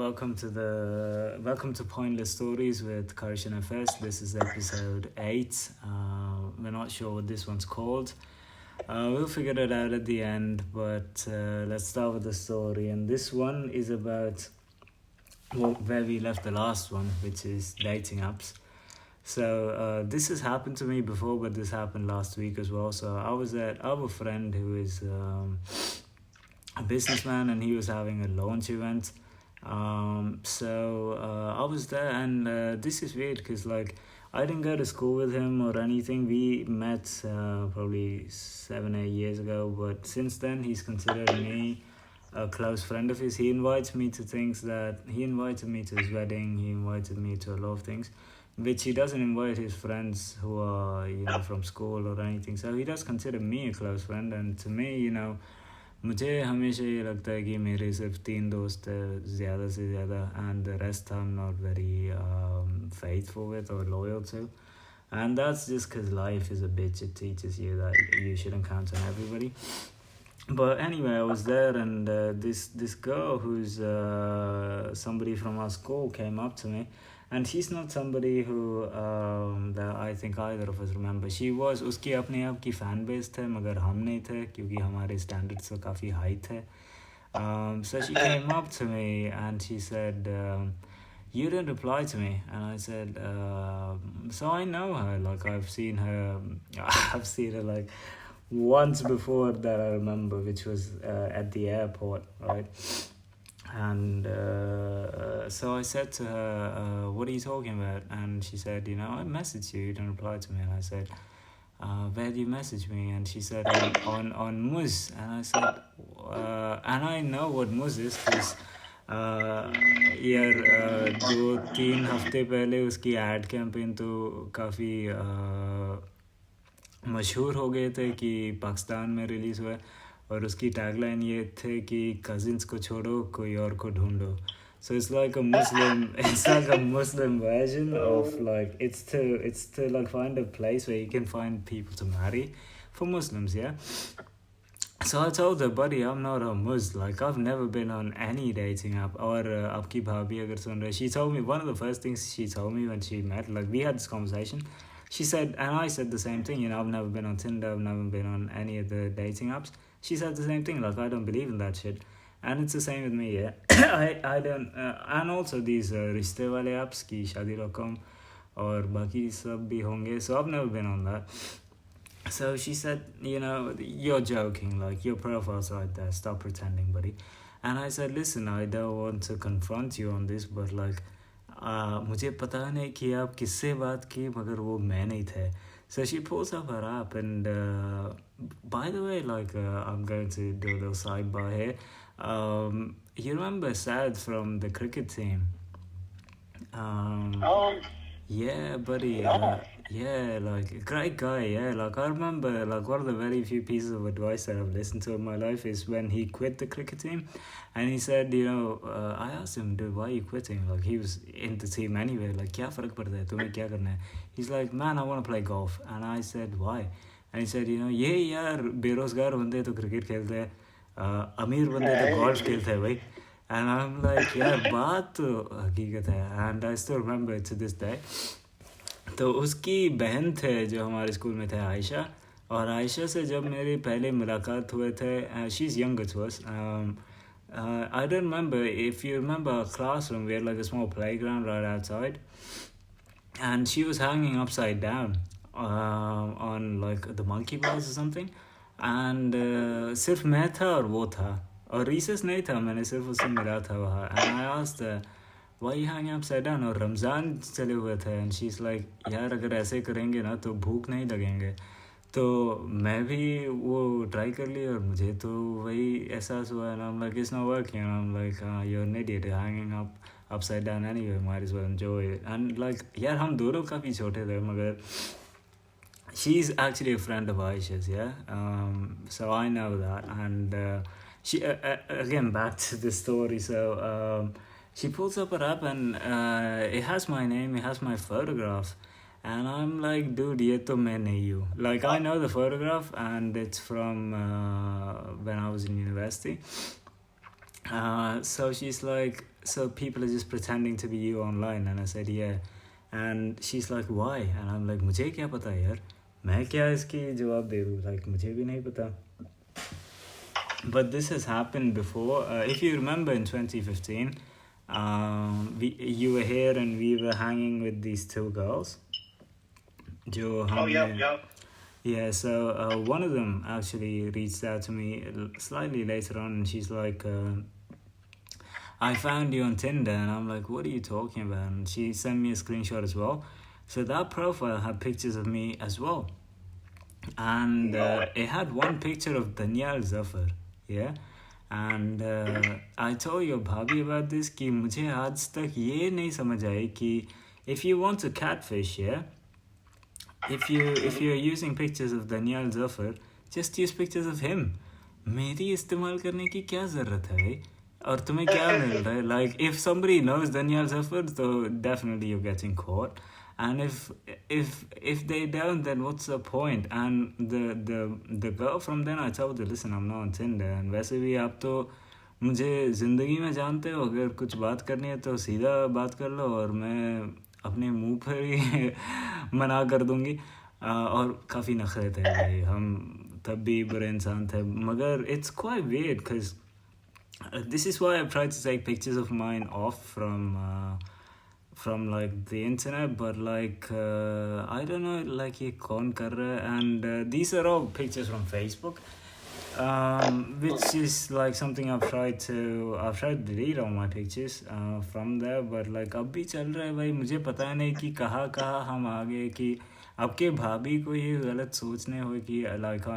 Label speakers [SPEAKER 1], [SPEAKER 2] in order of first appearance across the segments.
[SPEAKER 1] welcome to Pointless Stories with Karsh and FS. This is episode 8. We're not sure what this one's called. We'll figure it out at the end, but let's start with the story. And this one is about where we left the last one, which is dating apps. So this has happened to me before, but this happened last week as well. So I have a friend who is a businessman, and he was having a launch event. I was there, and this is weird because I didn't go to school with him or anything. We met probably 7-8 years ago, but since then he's considered me a close friend of his. He invites me to things that he invited me to his wedding. He invited me to a lot of things, which he doesn't invite his friends who are from school or anything. So he does consider me a close friend, and to me, मुझे हमेशा ये लगता है कि मेरे सिर्फ 3 दोस्त है ज़्यादा से ज़्यादा, and the rest I'm not very faithful with or loyal to, and that's just because life is a bitch. It teaches you that you shouldn't count on everybody. But anyway, I was there, and this girl who's somebody from our school came up to me, and she's not somebody who that I think either of us remember. She was उसकी अपने आप की fan base थे, मगर हम नहीं थे क्योंकि हमारे standards तो काफ़ी high थे. So she came up to me and she said, you didn't reply to me. And I said, so I know her. I've seen her once before that I remember, which was at the airport, right? And so I said to her, what are you talking about? And she said, I messaged you didn't reply to me. And I said, where did you message me? And she said, on Muz. And I said, and I know what Muz is because यार 2-3 हफ्ते पहले उसकी ad campaign तो काफ़ी मशहूर हो गए थे कि पाकिस्तान में रिलीज़ हुआ, और उसकी टैगलाइन ये थे कि कजिन्स को छोड़ो कोई और को ढूंढो. So it's like a Muslim version of it's to find a place where you can find people to marry for Muslims, yeah. So I told her, buddy, I'm not a Muslim. I've never been on any dating app. Or आपकी भाभी अगर सुन रहे, she told me, one of the first things she told me when she met, we had this conversation, she said, and I said the same thing, I've never been on Tinder, I've never been on any of the dating apps. She said the same thing, I don't believe in that shit. And it's the same with me, yeah. I don't, and also these रिश्ते वाले apps की शादी.com और बाकी सब भी होंगे, so I've never been on that. So she said, you're joking, your profile's right there, stop pretending, buddy. And I said, listen, I don't want to confront you on this, but मुझे पता नहीं कि आप किससे बात की, मगर वो मैं नहीं थे. So she pulls up her app, and by the way, I'm going to do a little sidebar here. You remember Saad from the cricket team? Yeah, buddy. Yeah, great guy. Yeah, I remember, one of the very few pieces of advice that I've listened to in my life is when he quit the cricket team, and he said, I asked him, dude, why are you quitting? He was in the team anyway. क्या फर्क पड़ता है तुम्हें क्या करना है? He's like, man, I want to play golf. And I said, why? And he said, ये यार बेरोजगार बंदे तो क्रिकेट खेलते हैं, अमीर बंदे तो गोल्फ खेलते हैं भाई. And I'm like, यार बात तो हकीकत है. And I still remember it to this day. तो उसकी बहन थे जो हमारे स्कूल में थे, आयशा, और आयशा से जब मेरी पहले मुलाकात हुए थे, she's younger to us. I don't remember, if you remember our classroom, we had a small playground right outside, and she was hanging upside down on the monkey bars or something, and सिर्फ मैं था और वो था, और recess नहीं था, मैंने सिर्फ उससे मिला था वहाँ. And I asked her, why are you hanging upside down? और रमज़ान चले हुए थे, and she's like, यार अगर ऐसे करेंगे ना तो भूख नहीं लगेंगे. तो मैं भी वो ट्राई कर ली, और मुझे तो वही एहसास हुआ. And I'm like, it's not working. And I'm like, you're an idiot, you're hanging upside down anyway, might as well enjoy it. And यार हम दोनों काफ़ी छोटे थे, मगर she's actually a friend of Aisha's, yeah. So I know that. And she again, back to the story. So she pulls up her app, and it has my name, it has my photograph. And I'm like, dude, ye to main nahi hu. I know the photograph, and it's from when I was in university. So she's like, so people are just pretending to be you online, and I said yeah, and she's like why, and I'm like मुझे क्या पता यार, मैं क्या इसकी जवाब दे दूँ, like मुझे भी नहीं पता. But this has happened before. If you remember in 2015, you were here and we were hanging with these two girls. जो
[SPEAKER 2] Oh, yeah,
[SPEAKER 1] हमने
[SPEAKER 2] yeah.
[SPEAKER 1] Yeah, so one of them actually reached out to me slightly later on, and she's like, I found you on Tinder, and I'm like, what are you talking about? And she sent me a screenshot as well. So that profile had pictures of me as well, and it had one picture of Danielle Zafar, yeah. And I told your bhabhi about this कि मुझे आज तक ये नहीं समझ आई कि if you want to catfish, yeah, if you're using pictures of Daniel Zafar, just use pictures of him. मेरी इस्तेमाल करने की क्या ज़रूरत है भाई? और तुम्हें क्या मिल रहा है? Like if somebody knows Daniel Zafar, so definitely you're getting caught. And if they don't, then what's the point? And the girl from then, I told her, listen, I'm not on Tinder. And वैसे भी आप तो मुझे ज़िंदगी में जानते हो, अगर कुछ बात करनी है तो सीधा बात कर लो, और मैं अपने मुंह पर ही मना कर दूंगी. और काफ़ी नखरे थे भाई, हम तब भी बुरे इंसान थे, मगर it's quite weird because this is why I've tried to take pictures of mine off from like the internet, but like I don't know like ये कौन कर रहा है. And these are all pictures from Facebook, which is like something I've tried to delete all my pictures from there, but like अब भी चल रहा है भाई. मुझे पता नहीं कि कहाँ हम आ गए कि आपके भाभी को ये गलत सोचने हो कि लाइक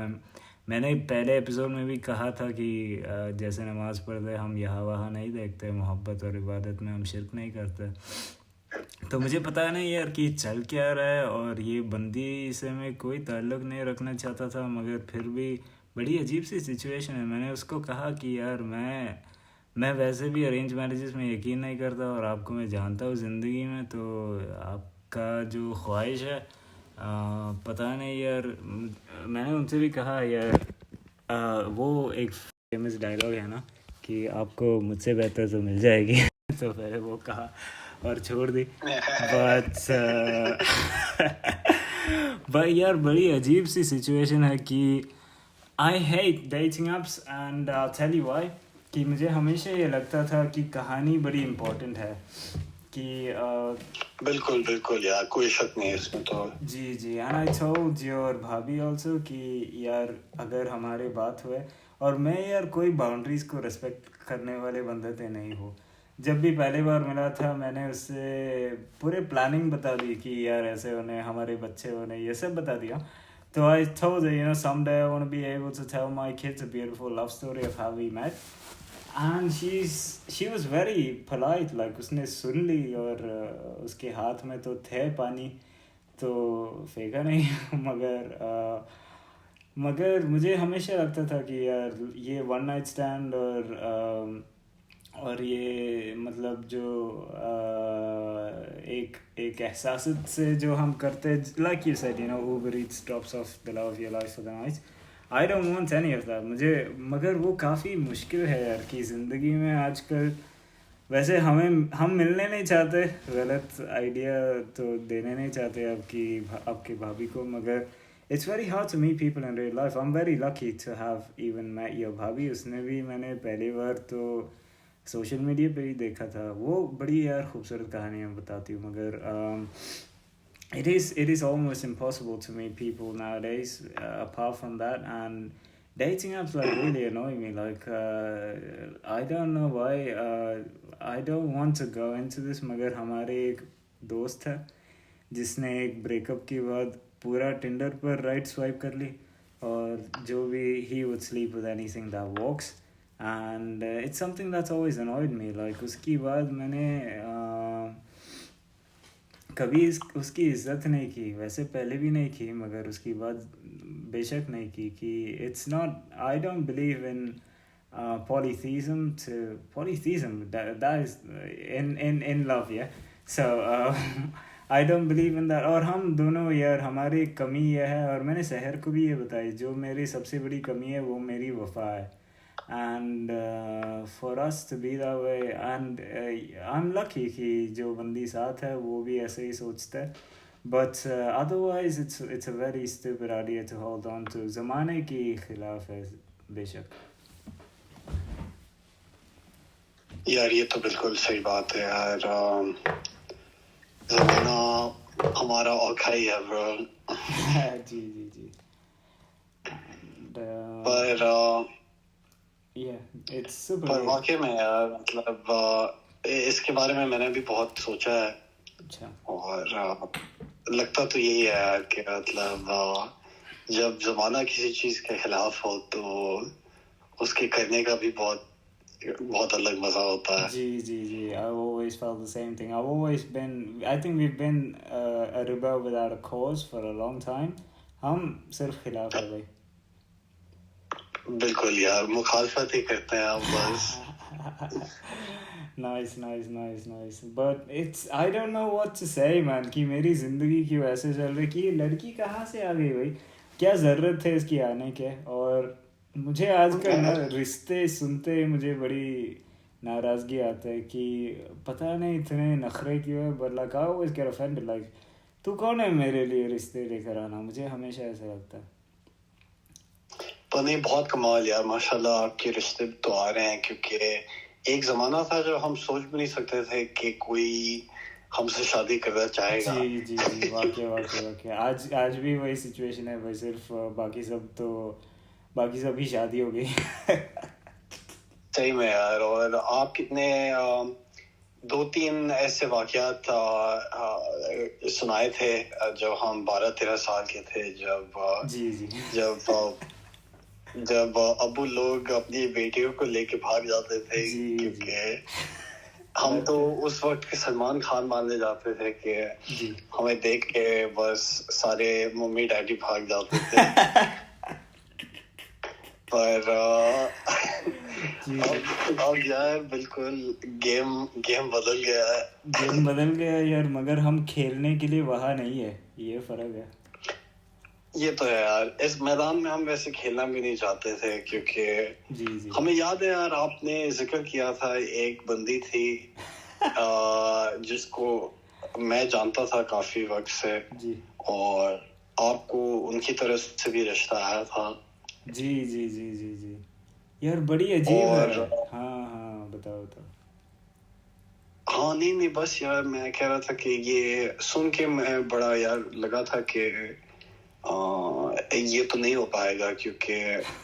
[SPEAKER 1] मैंने पहले एपिसोड में भी कहा था कि जैसे नमाज़ पढ़ते हम यहाँ वहाँ नहीं देखते, मोहब्बत और इबादत में हम शिरक नहीं करते. तो मुझे पता नहीं यार कि चल क्या रहा है, और ये बंदी से मैं कोई ताल्लुक़ नहीं रखना चाहता था, मगर फिर भी बड़ी अजीब सी सिचुएशन है. मैंने उसको कहा कि यार मैं वैसे भी अरेंज मैरिजेस में यकीन नहीं करता, और आपको मैं जानता हूँ ज़िंदगी में, तो आपका जो ख्वाहिश है पता नहीं यार. मैंने उनसे भी कहा यार, वो एक फेमस डायलॉग है ना कि आपको मुझसे बेहतर तो मिल जाएगी. तो मैंने वो कहा और छोड़ दी. बट यार बड़ी अजीब सी सिचुएशन है कि I hate dating apps, and I tell you why. कि मुझे हमेशा ये लगता था कि कहानी बड़ी इम्पोर्टेंट है, कि
[SPEAKER 2] बिल्कुल बिल्कुल यार, कोई शक नहीं है इसमें तो.
[SPEAKER 1] जी. एंड आई टोल्ड योर भाभी ऑल्सो कि यार अगर हमारे बात हुए, और मैं यार कोई बाउंड्रीज को रिस्पेक्ट करने वाले बंदे थे नहीं हो. जब भी पहली बार मिला था मैंने उससे पूरे प्लानिंग बता दी कि यार ऐसे होने, हमारे बच्चे होने, ये सब बता दिया. तो आई told her, someday I want to be able to tell my kids a beautiful love story of how we met. And she was very polite, like उसने सुन ली, और उसके हाथ में तो थे पानी, तो फेंका नहीं. मगर मुझे हमेशा लगता था कि यार ये वन नाइट स्टैंड और ये मतलब जो एक एहसास से जो हम करते, like you said, Uber Eats drops off the love of your life for the night. I don't want any of that. मुझे मगर वो काफ़ी मुश्किल है यार कि ज़िंदगी में आजकल. वैसे हम मिलने नहीं चाहते, गलत आइडिया तो देने नहीं चाहते आपके भाभी को, मगर it's very hard to meet people in real life. I'm very lucky to have even met your भाभी. उसने भी मैंने पहली बार तो सोशल मीडिया पे ही देखा था. वो बड़ी यार खूबसूरत कहानियाँ बताती हूँ, मगर it is almost impossible to meet people nowadays apart from that. And dating apps like really annoy me. Like I don't know why. I don't want to go into this, मगर हमारे एक दोस्त है जिसने एक ब्रेकअप के बाद पूरा टिंडर पर राइट स्वाइप कर ली, और जो भी he would sleep with anything that walks. And it's something that's always annoyed me. Like उसकी बाद मैंने कभी उसकी इज़्ज़त नहीं की, वैसे पहले भी नहीं की, मगर उसकी बाद बेशक नहीं की. कि it's not, I don't believe in polytheism that is in love, yeah. So I don't believe in that. और हम दोनों यार, हमारी कमी यह है, और मैंने सहर को भी ये बताई, जो मेरी सबसे बड़ी कमी है वो मेरी वफा है. and for us to be that way, and I'm lucky कि जो बंदी साथ है वो भी ऐसे ही सोचता है, but otherwise it's a very stupid idea to hold on to. ज़माने की खिलाफ है बेशक.
[SPEAKER 2] यार ये तो बिल्कुल सही बात है यार. ज़माना हमारा औखा ही है ब्रो.
[SPEAKER 1] जी जी जी.
[SPEAKER 2] पर
[SPEAKER 1] yeah, it's super.
[SPEAKER 2] पर वाकई में यार मतलब इसके बारे में मैंने भी बहुत सोचा है.
[SPEAKER 1] अच्छा.
[SPEAKER 2] और लगता तो यही है यार कि मतलब जब ज़माना किसी चीज़ के खिलाफ हो तो उसके करने का भी बहुत अलग मज़ा होता है.
[SPEAKER 1] जी जी जी. I've always felt the same thing. I've always been, I think we've been a rebel without a cause for a long time. हम सिर्फ खिलाफ है भाई.
[SPEAKER 2] बिल्कुल यार, मुखालफत ही करते हैं हम बस.
[SPEAKER 1] Nice. But it's, I don't know what to say man, कि मेरी ज़िंदगी क्यों ऐसे चल रही, कि ये लड़की कहाँ से आ गई भाई, क्या ज़रूरत है इसकी आने के. और मुझे आजकल ना रिश्ते सुनते मुझे बड़ी नाराज़गी आता है कि पता नहीं इतने नखरे क्यों है. but like I always get offended, like तू कौन है मेरे लिए रिश्ते लेकर आना. मुझे हमेशा ऐसा लगता है.
[SPEAKER 2] पर नहीं, बहुत कमाल यार, माशाल्लाह आपके रिश्ते तो आ रहे हैं. क्योंकि एक ज़माना था जब हम सोच भी नहीं सकते थे कि कोई हमसे शादी करना चाहेगा.
[SPEAKER 1] जी जी जी. वाकई आज भी वही सिचुएशन है भाई. सिर्फ बाकी सब ही शादी हो गई.
[SPEAKER 2] सही में यार. और आप कितने 2-3 ऐसे वाकयात सुनाए थे जब हम 12-13 साल के थे,
[SPEAKER 1] जी जी.
[SPEAKER 2] जब अबू लोग अपनी बेटियों को लेके भाग जाते थे. क्योंकि हम तो उस वक्त के सलमान खान मानने जाते थे कि हमें देख के बस सारे मम्मी डैडी भाग जाते थे. पर अब यार बिल्कुल गेम बदल गया है.
[SPEAKER 1] गेम बदल गया यार, मगर हम खेलने के लिए वहाँ नहीं है, ये फर्क है.
[SPEAKER 2] ये तो है यार. इस मैदान में हम वैसे खेलना भी नहीं चाहते थे क्योंकि हमें याद है यार, आपने जिक्र किया था एक बंदी थी जिसको मैं जानता था काफी वक्त से
[SPEAKER 1] जी.
[SPEAKER 2] और आपको उनकी तरफ से भी रिश्ता आया था.
[SPEAKER 1] जी जी जी जी जी. यार बड़ी अजीब है. हाँ बताओ.
[SPEAKER 2] हाँ नहीं बस यार मैं कह रहा था कि ये सुन के मैं बड़ा यार लगा था कि ये तो नहीं हो पाएगा क्योंकि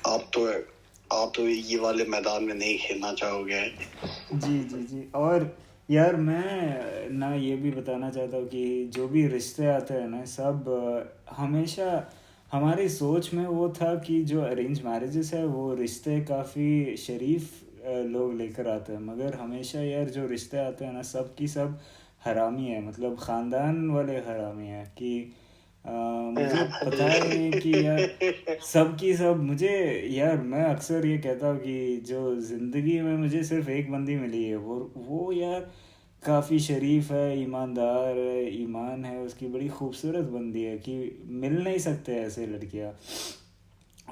[SPEAKER 2] आप तो ये वाले मैदान में नहीं खेलना चाहोगे.
[SPEAKER 1] जी. और यार मैं ना ये भी बताना चाहता हूँ कि जो भी रिश्ते आते हैं ना, सब हमेशा हमारी सोच में वो था कि जो अरेंज मैरिजेस है वो रिश्ते काफ़ी शरीफ लोग लेकर आते हैं, मगर हमेशा यार जो रिश्ते आते हैं ना, सब की सब हरामी है. मतलब ख़ानदान वाले हरामी है कि मुझे पता ही नहीं कि यार सब की सब मुझे. यार मैं अक्सर ये कहता हूँ कि जो ज़िंदगी में मुझे सिर्फ एक बंदी मिली है, वो यार काफ़ी शरीफ है, ईमानदार है, ईमान है उसकी, बड़ी खूबसूरत बंदी है कि मिल नहीं सकते ऐसे लड़कियाँ.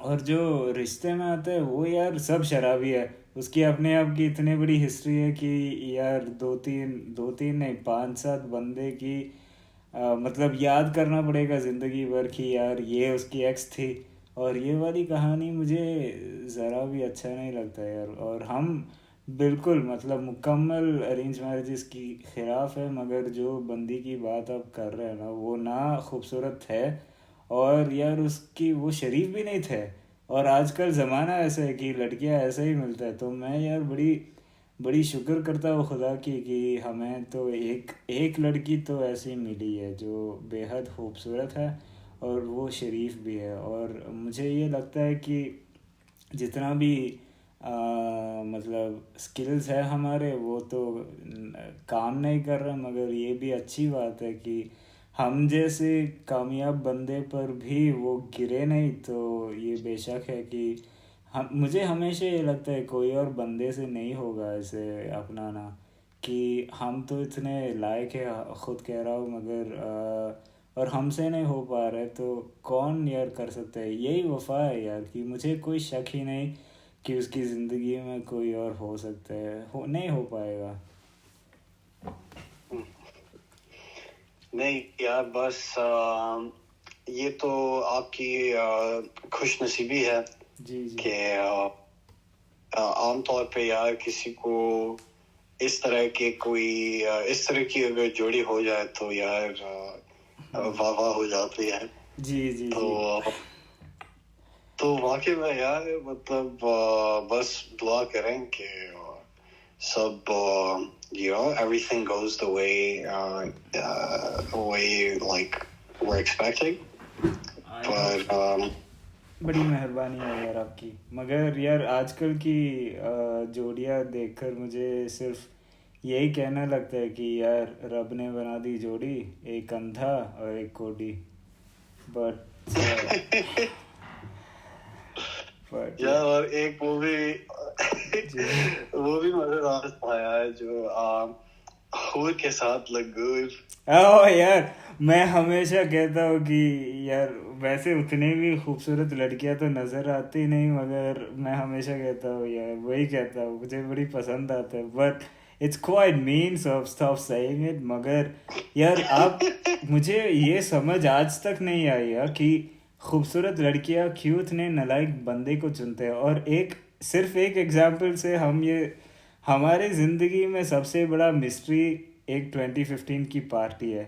[SPEAKER 1] और जो रिश्ते में आते हैं वो यार सब शराबी है. उसकी अपने आप की इतनी बड़ी हिस्ट्री है कि यार दो तीन नहीं 5-7 बंदे की मतलब याद करना पड़ेगा ज़िंदगी भर कि यार ये उसकी एक्स थी. और ये वाली कहानी मुझे ज़रा भी अच्छा नहीं लगता यार. और हम बिल्कुल मतलब मुकम्मल अरेंज मैरिजेस की ख़िलाफ़ है, मगर जो बंदी की बात आप कर रहे हैं ना, वो ना खूबसूरत है और यार उसकी वो शरीफ भी नहीं थे. और आजकल ज़माना ऐसा है कि लड़कियां ऐसे ही मिलता है. तो मैं यार बड़ी शुक्र करता हूँ खुदा की कि हमें तो एक लड़की तो ऐसी मिली है जो बेहद खूबसूरत है और वो शरीफ भी है. और मुझे ये लगता है कि जितना भी मतलब स्किल्स है हमारे, वो तो काम नहीं कर रहे, मगर ये भी अच्छी बात है कि हम जैसे कामयाब बंदे पर भी वो गिरे नहीं. तो ये बेशक है कि मुझे हमेशा ये लगता है कोई और बंदे से नहीं होगा ऐसे अपनाना, कि हम तो इतने लायक है, ख़ुद कह रहा हूँ, मगर और हमसे नहीं हो पा रहा है तो कौन यार कर सकता है. यही वफा है यार कि मुझे कोई शक ही नहीं कि उसकी ज़िंदगी में कोई और हो सकता है, नहीं हो पाएगा।
[SPEAKER 2] नहीं यार, बस ये तो आपकी खुश नसीबी है
[SPEAKER 1] जी जी
[SPEAKER 2] कि आमतौर पे यार किसी को इस तरह की अगर जोड़ी हो जाए तो यार वाह वाह हो जाती है।
[SPEAKER 1] जी जी
[SPEAKER 2] तो
[SPEAKER 1] जी
[SPEAKER 2] तो वाकई में यार मतलब बस दुआ करें कि सब everything goes the way like we're expecting, but
[SPEAKER 1] बड़ी मेहरबानी है यार आपकी। मगर यार आजकल की जोड़ियाँ देखकर मुझे सिर्फ यही कहना लगता है कि यार रब ने बना दी जोड़ी, एक अंधा और एक कोढ़ी। बट
[SPEAKER 2] यार और एक वो भी
[SPEAKER 1] जी
[SPEAKER 2] वो भी मजेदार था यार, जो हूर के साथ लंगूर।
[SPEAKER 1] ओ यार, मैं हमेशा कहता हूँ कि यार वैसे उतनी भी खूबसूरत लड़कियां तो नज़र आती नहीं, मगर मैं हमेशा कहता हूँ यार, वही कहता हूँ, मुझे बड़ी पसंद आता है। But it's quite mean, so stop saying it. मगर यार आप, मुझे ये समझ आज तक नहीं आई है कि खूबसूरत लड़कियां क्यों इतने नालायक बंदे को चुनते हैं। और सिर्फ एक एग्जाम्पल से हम ये, हमारे ज़िंदगी में सबसे बड़ा मिस्ट्री एक 2015 की पार्टी है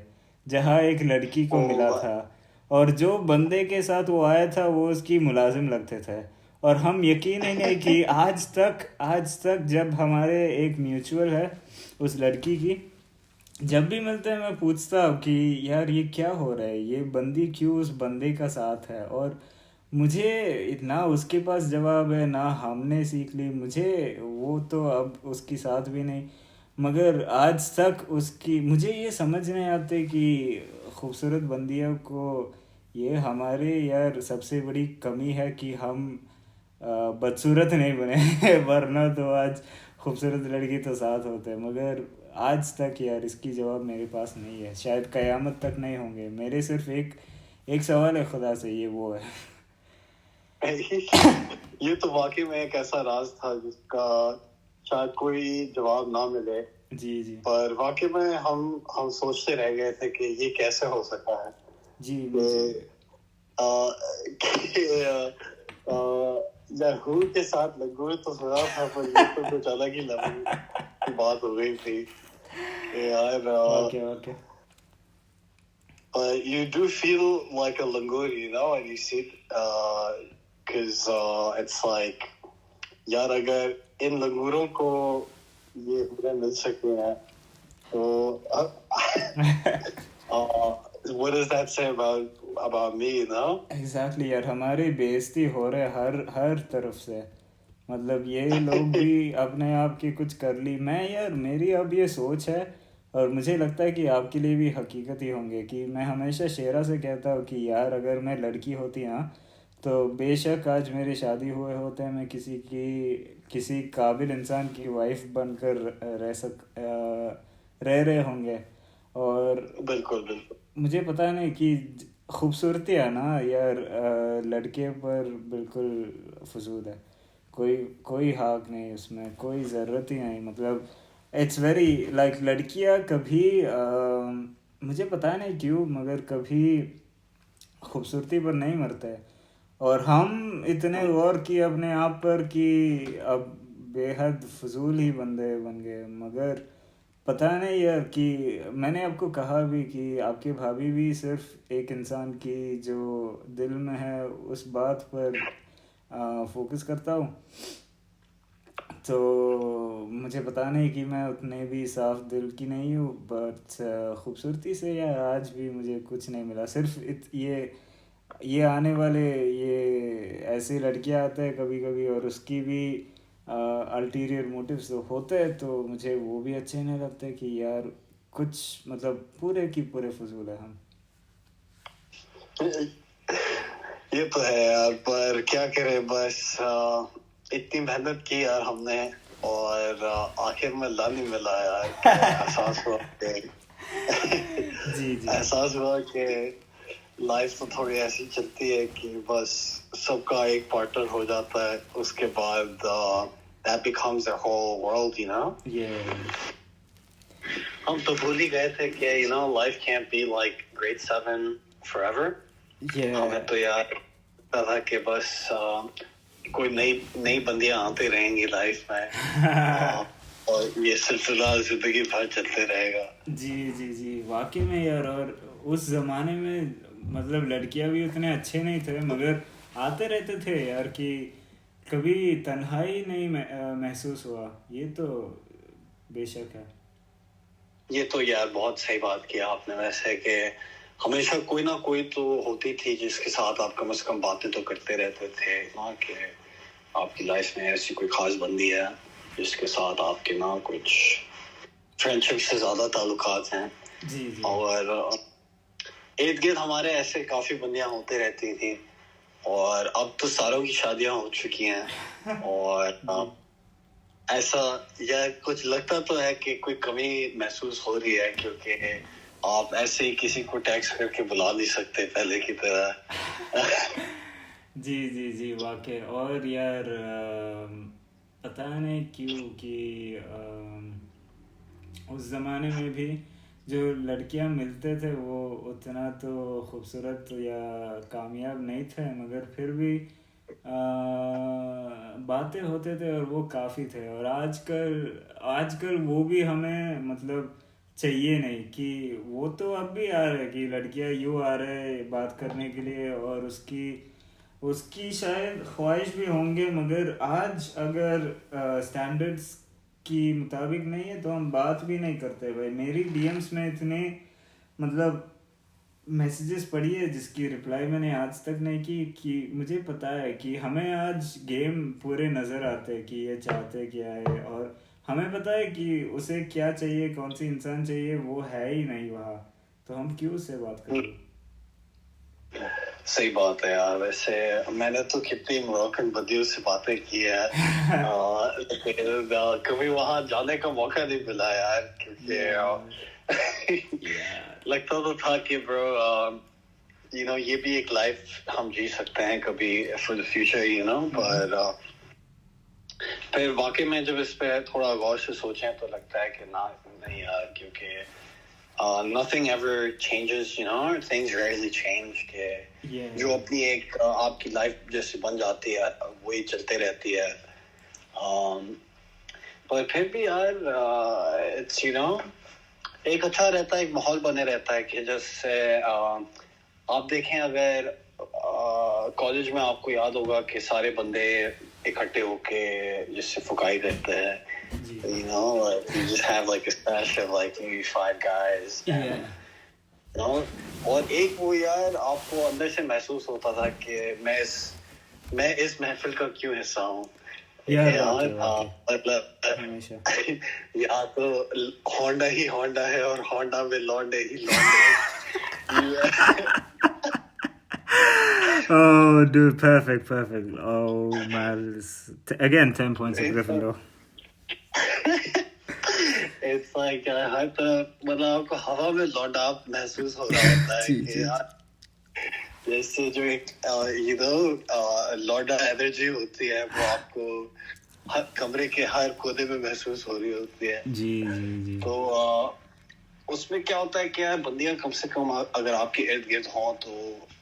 [SPEAKER 1] जहाँ एक लड़की को मिला था, और जो बंदे के साथ वो आया था वो उसकी मुलाजिम लगते थे। और हम यकीन ही नहीं कि आज तक जब हमारे एक म्यूचुअल है उस लड़की की, जब भी मिलते हैं मैं पूछता हूँ कि यार ये क्या हो रहा है, ये बंदी क्यों उस बंदे का साथ है। और मुझे इतना उसके पास जवाब है ना, हमने सीख ली, मुझे वो तो अब उसकी साथ भी नहीं। मगर आज तक उसकी, मुझे ये समझ नहीं आते कि खूबसूरत बंदियों को, ये हमारे यार सबसे बड़ी कमी है कि हम बदसूरत नहीं बने वरना तो आज खूबसूरत लड़की तो साथ होते हैं। मगर आज तक यार इसकी जवाब मेरे पास नहीं है, शायद क़यामत तक नहीं होंगे मेरे। सिर्फ एक सवाल है खुदा से, ये वो है
[SPEAKER 2] ये तो वाकई में एक ऐसा राज था जिसका शायद कोई जवाब ना मिले।
[SPEAKER 1] जी जी
[SPEAKER 2] पर वाकई में हम सोचते रह गए थे कि ये कैसे हो सकता है।
[SPEAKER 1] जी
[SPEAKER 2] यार हूर के साथ लंगूर तो सुना था, पर ये तो कुछ अलग ही लेवल की बात हो गई थी यार।
[SPEAKER 1] okay.
[SPEAKER 2] But you do feel like a langur, and you see, because it's like, यार अगर इन लंगूरों को ये हुनर मिल सके हैं तो what does that say about me,
[SPEAKER 1] Exactly यार, हमारी बेइज्जती हो रहे हर तरफ से। मतलब ये लोग भी अपने आप की कुछ कर ली। मैं यार, मेरी अब ये सोच है और मुझे लगता है कि आपके लिए भी हकीकत ही होंगे कि मैं हमेशा शेरा से कहता हूँ कि यार अगर मैं लड़की होती ना तो बेशक आज मेरी शादी हुए होते हैं, मैं किसी काबिल इंसान की वाइफ बनकर रह रहे होंगे। और
[SPEAKER 2] बिल्कुल
[SPEAKER 1] मुझे पता नहीं कि खूबसूरती है ना यार, लड़के पर बिल्कुल फजूल है, कोई हक नहीं उसमें, कोई ज़रूरत ही नहीं। मतलब इट्स वेरी लाइक, लड़कियां कभी मुझे पता नहीं क्यों मगर कभी खूबसूरती पर नहीं मरते। और हम इतने गौर किए अपने आप पर कि अब बेहद फजूल ही बंदे बन गए। मगर पता नहीं यार, कि मैंने आपको कहा भी कि आपकी भाभी भी सिर्फ एक इंसान की जो दिल में है उस बात पर फोकस करता हूँ। तो मुझे पता नहीं कि मैं उतने भी साफ दिल की नहीं हूँ, बट खूबसूरती से यार आज भी मुझे कुछ नहीं मिला। सिर्फ ये आने वाले ये ऐसी लड़कियां आते हैं कभी कभी, और उसकी भी अल्टीरियर मोटिव्स तो होते हैं, तो मुझे वो भी अच्छे नहीं लगते कि यार कुछ मतलब पूरे की पूरे फजूल है हम।
[SPEAKER 2] ये तो है यार, पर क्या करें, बस इतनी मेहनत की यार हमने और आखिर में ला नहीं मिला यार। एहसास हुआ कि
[SPEAKER 1] जी
[SPEAKER 2] एहसास हुआ कि लाइफ तो थोड़ी ऐसी चलती है कि बस सबका एक पार्टनर हो जाता है, उसके बाद that becomes their whole world, you know?
[SPEAKER 1] Yeah.
[SPEAKER 2] हम तो भूल ही गए थे कि you know life can't be like grade 7 forever.
[SPEAKER 1] Yeah.
[SPEAKER 2] हमें तो यार पता था कि बस कोई नई बंदियां आती रहेंगी लाइफ में और ये सिलसिला जिंदगी भर चलते रहेगा।
[SPEAKER 1] जी वाकई में यार। और उस ज़माने में मतलब लड़कियां भी उतने अच्छे नहीं थे, मगर आते रहते थे यार कि कभी तन्हाई नहीं महसूस हुआ। ये तो बेशक है।
[SPEAKER 2] ये तो यार बहुत सही बात किया आपने वैसे कि हमेशा कोई ना कोई तो होती थी जिसके साथ आप कम से कम बातें तो करते रहते थे ना, कि आपकी लाइफ में ऐसी कोई खास बंदी है जिसके साथ आपके ना कुछ फ्रेंडशिप से ज्यादा ताल्लुकात हैं।
[SPEAKER 1] जी।
[SPEAKER 2] और इर्द गिर्द हमारे ऐसे काफी बंदियां होते रहती थी और अब तो सारों की शादियां हो चुकी हैं और ऐसा या कुछ लगता तो है कि कोई कमी महसूस हो रही है, क्योंकि आप ऐसे ही किसी को टेक्स्ट करके बुला नहीं सकते पहले की तरह।
[SPEAKER 1] जी वाकई। और यार पता नहीं क्यों कि उस ज़माने में भी जो लड़कियां मिलते थे वो उतना तो खूबसूरत या कामयाब नहीं थे, मगर फिर भी बातें होते थे और वो काफ़ी थे। और आजकल वो भी हमें मतलब चाहिए नहीं कि वो तो अब भी आ रहे कि लड़कियां यूँ आ रहे बात करने के लिए, और उसकी शायद ख्वाहिश भी होंगे, मगर आज अगर स्टैंडर्ड्स की मुताबिक नहीं है तो हम बात भी नहीं करते भाई। मेरी डीएम्स में इतने मतलब मैसेजेस पड़ी है जिसकी रिप्लाई मैंने आज तक नहीं की, कि मुझे पता है कि हमें आज गेम पूरे नज़र आते हैं कि ये चाहते क्या है, और हमें पता है कि उसे क्या चाहिए, कौन सी इंसान चाहिए, वो है ही नहीं वहाँ, तो हम क्यों उससे बात करें।
[SPEAKER 2] सही बात है यार। वैसे मैंने तो कितनी मोरक्कन बदियों से बातें की है लेकिन कभी वहां जाने का मौका नहीं मिला यार, क्योंकि लगता तो था कि ब्रो you know ये भी एक लाइफ हम जी सकते हैं कभी for the future, you know, पर फिर वाकई में जब इस पे थोड़ा गौर से सोचें तो लगता है कि ना नहीं यार, क्योंकि nothing ever changes, you know, things rarely change के जो अपनी एक आपकी लाइफ जैसे बन जाती है वही चलते रहती है। पर फिर भी यार it's you know एक अच्छा रहता है, एक माहौल बने रहता है कि जैसे आप देखें अगर कॉलेज में आपको याद होगा कि सारे बंदे इकट्ठे होके जिससे फुकाई करते हैं, you know, like you just have like a stash of like maybe 5 guys and, you know, और एक वो यार आपको अंदर से महसूस होता था कि मैं इस महफिल का क्यों हिस्सा हूँ यार। मतलब या तो होंडा ही होंडा है और होंडा में लौंडे ही लौंडे।
[SPEAKER 1] Oh, dude, perfect. Oh, man. Again, 10 points of Gryffindor.
[SPEAKER 2] It's like हर तरफ मतलब आपको हवा में लौंडा महसूस हो रहा होता है कि यार जैसे जो एक you know लौंडा एनर्जी होती है वो आपको हर कमरे के हर कोने में महसूस हो रही होती है। जी। तो उसमें क्या होता है कि यार बंदियां कम से कम अगर आपके इर्द गिर्द हों तो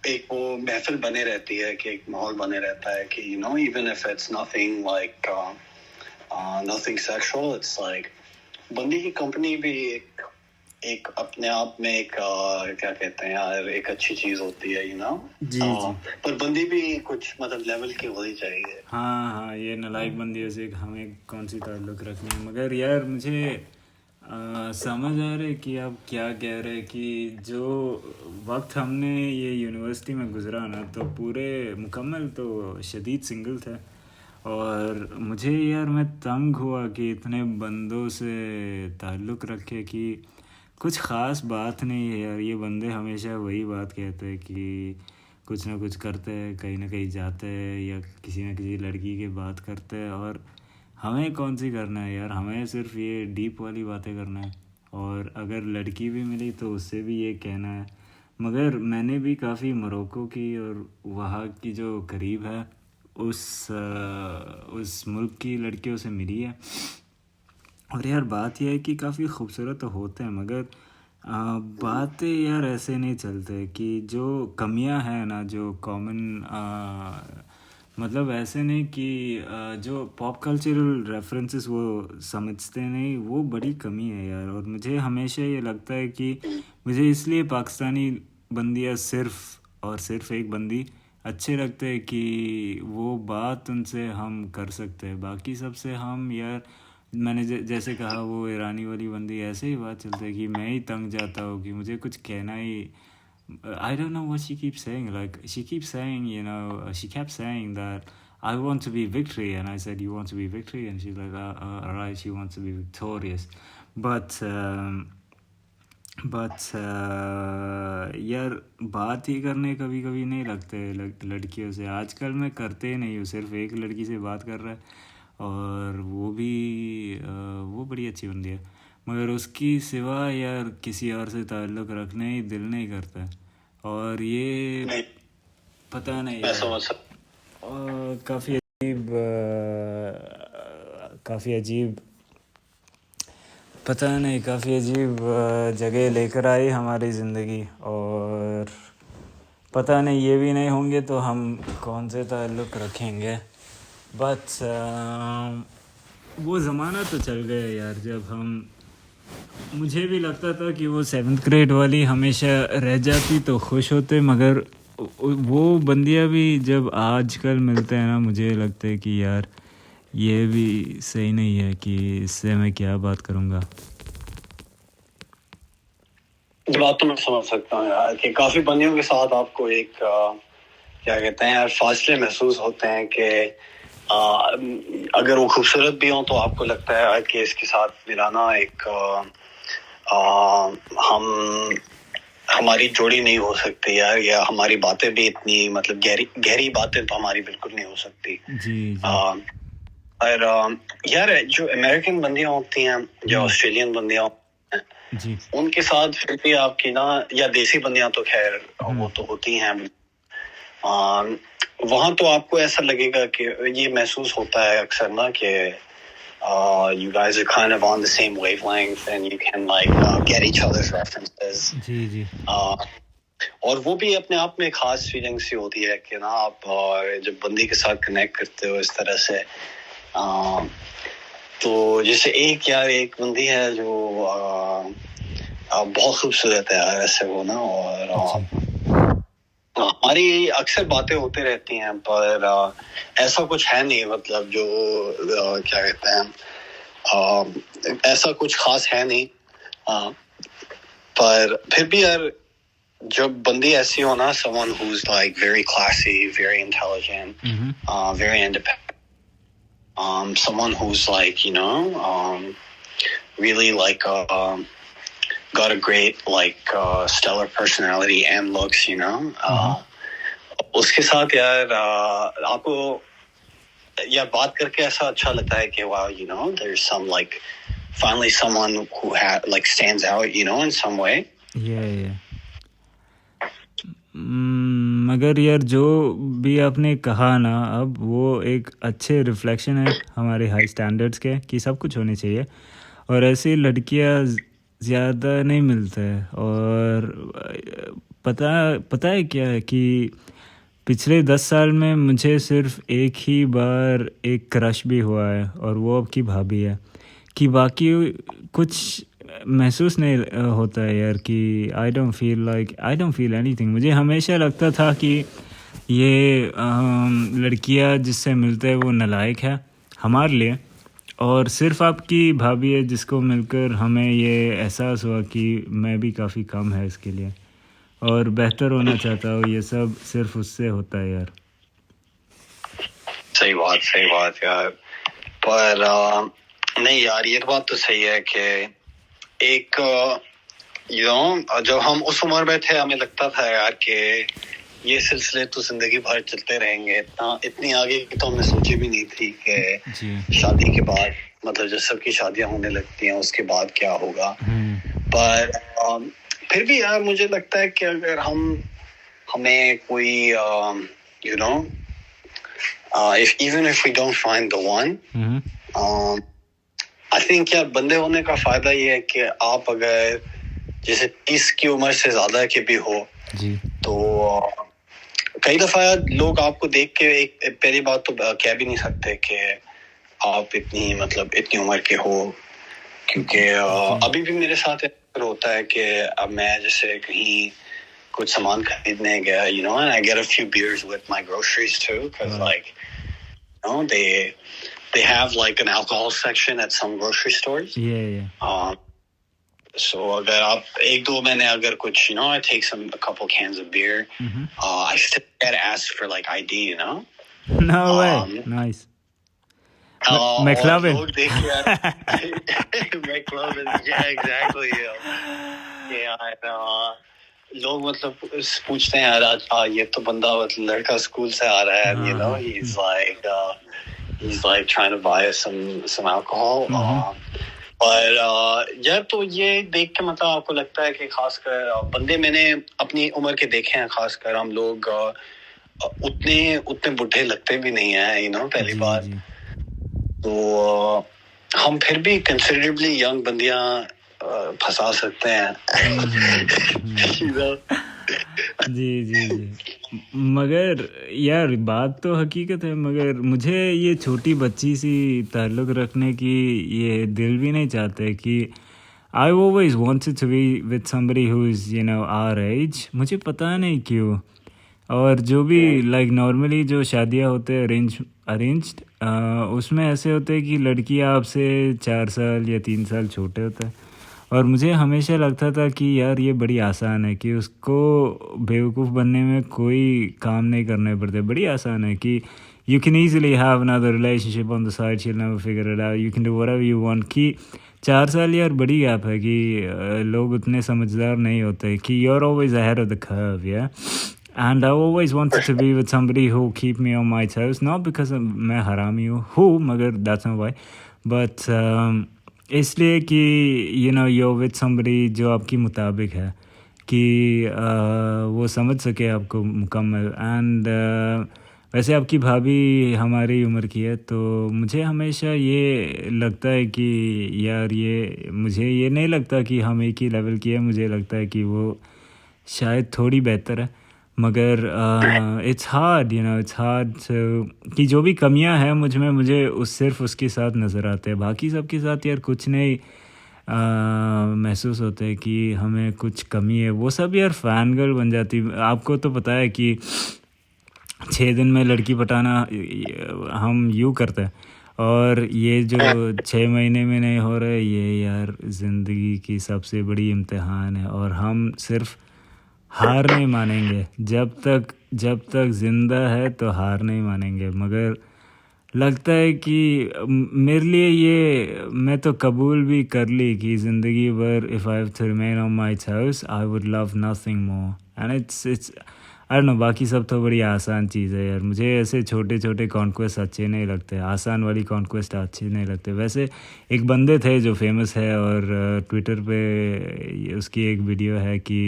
[SPEAKER 2] एक वो महफिल बने रहती है कि एक माहौल बने रहता है कि you know even if it's nothing like nothing sexual, it's like बंदी की कंपनी भी एक अपने आप में एक क्या कहते हैं यार एक अच्छी चीज होती है, you know। जी। पर बंदी भी कुछ मतलब लेवल की होनी चाहिए।
[SPEAKER 1] हाँ ये नालायक बंदियों से हमें कौन सी ताल्लुक रखनी है। मगर यार मुझे समझ आ रहा है कि आप क्या कह रहे हैं कि जो वक्त हमने ये यूनिवर्सिटी में गुजरा ना, तो पूरे मुकम्मल तो शदीद सिंगल थे, और मुझे यार मैं तंग हुआ कि इतने बंदों से ताल्लुक़ रखे कि कुछ ख़ास बात नहीं है यार। ये बंदे हमेशा वही बात कहते हैं कि कुछ ना कुछ करते हैं, कहीं ना कहीं जाते हैं या किसी न किसी लड़की की बात करते हैं, और हमें कौन सी करना है यार। हमें सिर्फ ये डीप वाली बातें करना है, और अगर लड़की भी मिली तो उससे भी ये कहना है। मगर मैंने भी काफ़ी मोरक्को की और वहाँ की जो करीब है उस मुल्क की लड़कियों से मिली है। और यार बात यह है कि काफ़ी खूबसूरत तो होते हैं, मगर बातें यार ऐसे नहीं चलते कि जो कमियां हैं ना, जो कॉमन मतलब ऐसे नहीं कि जो पॉप कल्चरल रेफरेंसेस वो समझते नहीं, वो बड़ी कमी है यार। और मुझे हमेशा ये लगता है कि मुझे इसलिए पाकिस्तानी बंदियाँ सिर्फ़ और सिर्फ एक बंदी अच्छे लगते हैं कि वो बात उनसे हम कर सकते हैं। बाकी सबसे हम यार, मैंने जैसे कहा वो ईरानी वाली बंदी, ऐसे ही बात चलती है कि मैं ही तंग जाता हूँ कि मुझे कुछ कहना ही I don't know what she keeps saying. Like she keeps saying, she kept saying that I want to be victory, and I said, you want to be victory, and she's like, all right, she wants to be victorious, but यार बात ही करने कभी कभी नहीं लगते लड़कियों से। आजकल मैं करते ही नहीं हूँ, सिर्फ एक लड़की से बात कर रहा है और वो भी वो बड़ी अच्छी बंदी है, मगर उसकी सिवा यार किसी और से ताल्लुक़ रखने ही दिल नहीं करता। और ये
[SPEAKER 2] नहीं,
[SPEAKER 1] पता नहीं
[SPEAKER 2] मैं
[SPEAKER 1] यार,
[SPEAKER 2] समझ सकता
[SPEAKER 1] काफ़ी अजीब पता नहीं, काफ़ी अजीब जगह लेकर आई हमारी ज़िंदगी। और पता नहीं ये भी नहीं होंगे तो हम कौन से ताल्लुक़ रखेंगे। बट वो ज़माना तो चल गया यार, जब हम, मुझे भी लगता था कि वो 7th ग्रेड वाली हमेशा रह जाती तो खुश होते, मगर वो बंदियाँ भी जब आजकल मिलते हैं ना, मुझे लगता है कि यार ये भी सही नहीं है कि इससे मैं क्या बात करूँगा।
[SPEAKER 2] बात तो मैं समझ सकता हूँ यार कि काफी बंदियों के साथ आपको एक क्या कहते हैं यार, फासले महसूस होते हैं कि अगर वो खूबसूरत भी हो तो आपको लगता है कि इसके साथ मिलाना एक हमारी जोड़ी नहीं हो सकती यार, या हमारी बातें भी इतनी मतलब गहरी बातें तो हमारी बिल्कुल नहीं हो सकती।
[SPEAKER 1] जी
[SPEAKER 2] और यार जो अमेरिकन बंदियां होती हैं, जो ऑस्ट्रेलियन बंदियां होती हैं
[SPEAKER 1] जी,
[SPEAKER 2] उनके साथ फिर भी आपकी ना, या देसी बंदियां तो खैर वो तो होती हैं, वहां तो आपको ऐसा लगेगा कि ये महसूस होता है अक्सर ना कि you guys are kind of on the same wavelength and you can like get each other's references.
[SPEAKER 1] जी
[SPEAKER 2] और वो भी अपने आप में खास फीलिंग सी होती है कि ना आप जब बंदी के साथ कनेक्ट करते हो इस तरह से, तो जैसे एक बंदी है जो बहुत खूबसूरत है यार ऐसे वो ना, और हमारी अक्सर बातें होती रहती हैं, पर ऐसा कुछ है नहीं, मतलब जो क्या कहते हैं, ऐसा कुछ खास है नहीं, पर फिर भी यार जब बंदी ऐसी हो ना, someone who's like very classy, very intelligent, very independent, someone who's like really like got a great like stellar personality and looks, उसके साथ यार आपको या बात करके ऐसा अच्छा लगता है कि wow, there's some like finally someone who like stands out, in some way.
[SPEAKER 1] yeah. मगर यार जो भी आपने कहा ना, अब वो एक अच्छे रिफ्लेक्शन है हमारे हाई स्टैंडर्ड्स के कि सब कुछ होने चाहिए, और ऐसी लड़कियां ज़्यादा नहीं मिलते। और पता है क्या है कि पिछले 10 साल में मुझे सिर्फ एक ही बार एक क्रश भी हुआ है, और वो अब की भाभी है, कि बाकी कुछ महसूस नहीं होता है यार कि आई डोंट फील एनीथिंग। मुझे हमेशा लगता था कि ये लड़कियां जिससे मिलते हैं वो नालायक है हमारे लिए, और सिर्फ आपकी भाभी है जिसको मिलकर हमें ये एहसास हुआ कि मैं भी काफ़ी कम है इसके लिए, और बेहतर होना चाहता हूँ। ये सब सिर्फ उससे होता है यार।
[SPEAKER 2] सही बात यार, पर नहीं यार, ये बात तो सही है कि एक जब हम उस उम्र में थे हमें लगता था यार कि ये सिलसिले तो जिंदगी भर चलते रहेंगे, इतनी आगे की तो हमने सोची भी नहीं थी कि शादी के बाद, मतलब जब सबकी शादियां होने लगती हैं उसके बाद क्या होगा। पर फिर भी यार मुझे लगता है कि अगर हमें कोई you know even if we don't find the one, I think यार बंदे होने का फायदा ये है कि आप अगर जैसे 30 की उम्र से ज्यादा के भी हो
[SPEAKER 1] जी,
[SPEAKER 2] तो कई दफा लोग आपको देख के एक पहली बात तो कह भी नहीं सकते कि आप इतनी उम्र के हो, क्योंकि अभी भी मेरे साथ होता है कि अब मैं जैसे कहीं कुछ सामान खरीदने गया, you know, and I get a few beers with my groceries too, because like, you know, they have like an alcohol section at some grocery stores.
[SPEAKER 1] yeah.
[SPEAKER 2] So अगर आप एक दो मैंने अगर कुछ, you know, I take a couple cans of beer, I still get asked for like ID, you know.
[SPEAKER 1] No way. Nice. McLovin.
[SPEAKER 2] लोग देख यार McLovin, yeah, exactly, yeah, I know. लोग पूछते हैं यार ये तो बंदा लड़का स्कूल से आ रहा है, you know, he's like trying to buy us some alcohol. पर यार तो ये देख के आपको लगता है कि खासकर बंदे मैंने अपनी उम्र के देखे हैं, खासकर हम लोग उतने बुढ़े लगते भी नहीं हैं, you know, पहली बात तो हम फिर भी कंसिडरेबली यंग बंदियां फंसा सकते हैं.
[SPEAKER 1] जी. मगर यार बात तो हकीकत है, मगर मुझे ये छोटी बच्ची सी ताल्लुक़ रखने की ये दिल भी नहीं चाहते कि I always wanted to be with somebody who is, you know, our age. मुझे पता नहीं क्यों. और जो भी लाइक नॉर्मली जो शादियाँ होते हैं अरेंज्ड उसमें ऐसे होते हैं कि लड़की आपसे 4 साल या 3 साल छोटे होते हैं. और मुझे हमेशा लगता था कि यार ये बड़ी आसान है कि उसको बेवकूफ़ बनने में कोई काम नहीं करने पड़ते. बड़ी आसान है कि you can easily have another relationship on the side, she'll never figure it out, you can do whatever you want. कि 4 साल यार बड़ी गैप है कि लोग उतने समझदार नहीं होते कि you're always ahead of the curve, yeah. And I always wanted to be with somebody who keep me on my toes, not because मैं हरामी हूँ मगर that's not why, but इसलिए कि you know you're with somebody जो आपकी मुताबिक है कि वो समझ सके आपको मुकम्मल. एंड वैसे आपकी भाभी हमारी उम्र की है तो मुझे हमेशा ये लगता है कि यार मुझे ये नहीं लगता कि हम एक ही लेवल की है. मुझे लगता है कि वो शायद थोड़ी बेहतर है, मगर it's hard, you know, it's hard कि जो भी कमियां हैं मुझ में मुझे सिर्फ उसके साथ नज़र आते हैं. बाकी सबके साथ यार कुछ नहीं महसूस होते है कि हमें कुछ कमी है. वो सब यार फ़ैन गर्ल बन जाती. आपको तो पता है कि 6 दिन में लड़की पटाना हम यूँ करते हैं, और ये जो 6 महीने में नहीं हो रहा है ये यार ज़िंदगी की सबसे बड़ी इम्तिहान है. और हम सिर्फ हार नहीं मानेंगे जब तक ज़िंदा है, तो हार नहीं मानेंगे. मगर लगता है कि मेरे लिए ये मैं तो कबूल भी कर ली कि ज़िंदगी भर if I have to remain on my house I would love nothing more. And it's I don't know. बाकी सब तो बड़ी आसान चीज़ है यार. मुझे ऐसे छोटे कॉन्क्वेस्ट अच्छे नहीं लगते, आसान वाली कॉन्क्वेस्ट अच्छे नहीं लगते. वैसे एक बंदे थे जो फेमस है और ट्विटर पे उसकी एक वीडियो है कि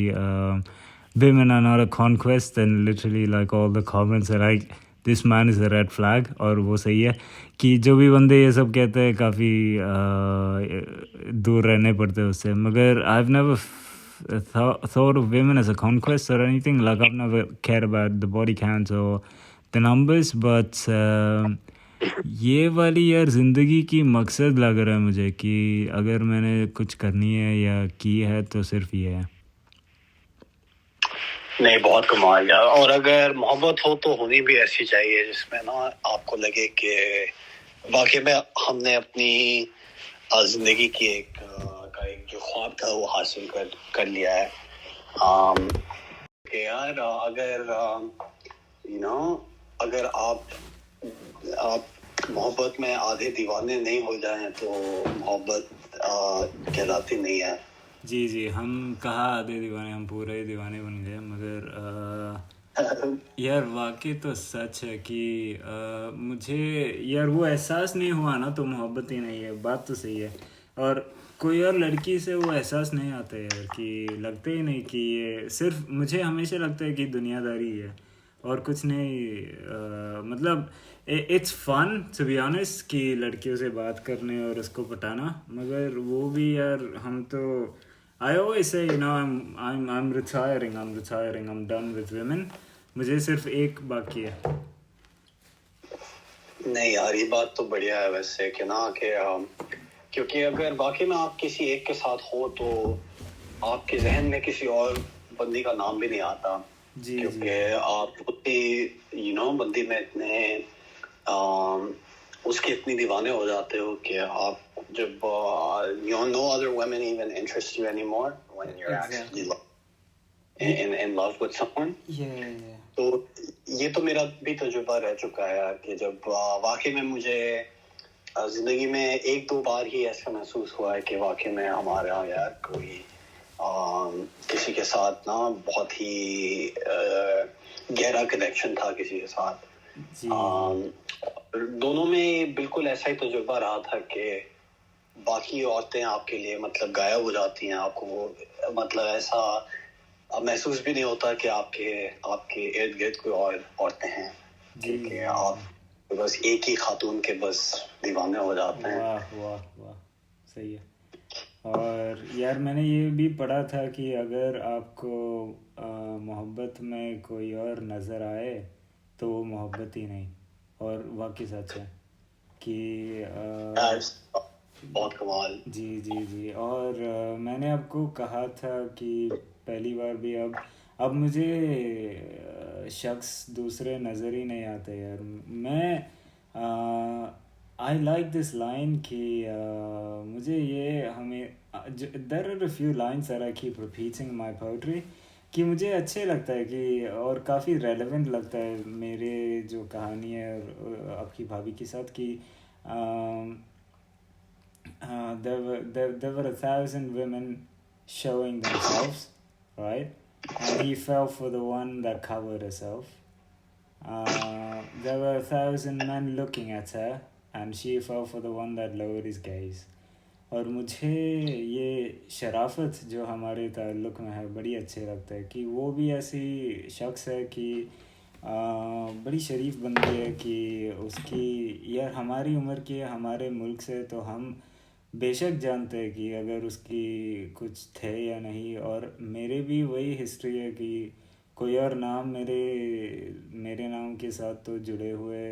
[SPEAKER 1] women are not a conquest, and literally like all the comments are like this man is a red flag. और वो सही है कि जो भी बंदे ये सब कहते हैं काफ़ी दूर रहने पड़ते हैं उससे. मगर I've never thought of women as a conquest or anything. Like I've never cared about the body counts or the numbers, but ये वाली यार ज़िंदगी की मकसद लग रहा है मुझे कि अगर मैंने कुछ करनी है या की है तो सिर्फ ये है.
[SPEAKER 2] नहीं, बहुत कमाल यार. और अगर मोहब्बत हो तो होनी भी ऐसी चाहिए जिसमें ना आपको लगे कि वाकई में हमने अपनी जिंदगी की एक जो ख्वाब था वो हासिल कर लिया है. कि यार अगर यू नो अगर आप मोहब्बत में आधे दीवाने नहीं हो जाएं तो मोहब्बत कहलाती नहीं है.
[SPEAKER 1] जी हम कहाँ आधे दीवाने, हम पूरे ही दीवाने बन गए. मगर यार वाकई तो सच है कि मुझे यार वो एहसास नहीं हुआ ना तो मोहब्बत ही नहीं है. बात तो सही है. और कोई और लड़की से वो एहसास नहीं आता यार, कि लगता ही नहीं कि ये सिर्फ, मुझे हमेशा लगता है कि दुनियादारी है और कुछ नहीं। मतलब it's fun to be honest कि लड़कियों से बात करने और उसको पटाना, मगर वो भी यार हम तो, I always say you know I am retiring, I am done with women, मुझे सिर्फ एक बाकी है।
[SPEAKER 2] नहीं यार, ये बात तो बढ़िया है वैसे कि ना कि क्योंकि अगर वाकई में आप किसी एक के साथ हो तो आपके जहन में किसी और बंदी का नाम भी नहीं आता, क्योंकि आप उतनी बंदी में इतने उसके इतनी दीवाने हो जाते हो कि आप जब no other women even interest you anymore when you're actually in love with someone. तो ये तो मेरा भी तजुर्बा रह चुका है यार, कि जब वाकई में मुझे जिंदगी में एक दो बार ही ऐसा महसूस हुआ है कि वाकई में हमारा यार कोई किसी के साथ ना बहुत ही गहरा कनेक्शन था किसी के साथ। दोनों में बिल्कुल ऐसा ही तजुर्बा रहा था कि बाकी औरतें आपके लिए मतलब गायब हो जाती हैं, आपको मतलब ऐसा महसूस भी नहीं होता कि आपके इर्द गिर्द कोई और औरतें हैं, क्योंकि आप बस एक ही खातून के बस दीवाने हो जाते हैं।
[SPEAKER 1] वाह वाह वाह, सही है। और यार मैंने ये भी पढ़ा था कि अगर आपको मोहब्बत में कोई और नज़र आए तो वो मोहब्बत ही नहीं, और वाकई सच है कि
[SPEAKER 2] बहुत कमाल।
[SPEAKER 1] जी जी जी। और मैंने आपको कहा था कि पहली बार भी, अब मुझे शख्स दूसरे नज़र ही नहीं आते यार। मैं आई लाइक दिस लाइन कि मुझे ये हमें there are a few lines that I keep repeating my poetry, कि मुझे अच्छे लगता है कि और काफ़ी रेलेवेंट लगता है मेरे जो कहानी है और आपकी भाभी के साथ, कि there were 1,000 women showing themselves, right? And he fell for the one that covered herself. There were 1,000 men looking at her, and she fell for the one that lowered his gaze. और मुझे ये शराफत जो हमारे ताल्लुक़ में है बड़ी अच्छे लगता है, कि वो भी ऐसी शख्स है कि बड़ी शरीफ बंदी है, कि उसकी यार हमारी उम्र की है, हमारे मुल्क से, तो हम बेशक जानते हैं कि अगर उसकी कुछ थे या नहीं। और मेरे भी वही हिस्ट्री है कि कोई और नाम मेरे नाम के साथ तो जुड़े हुए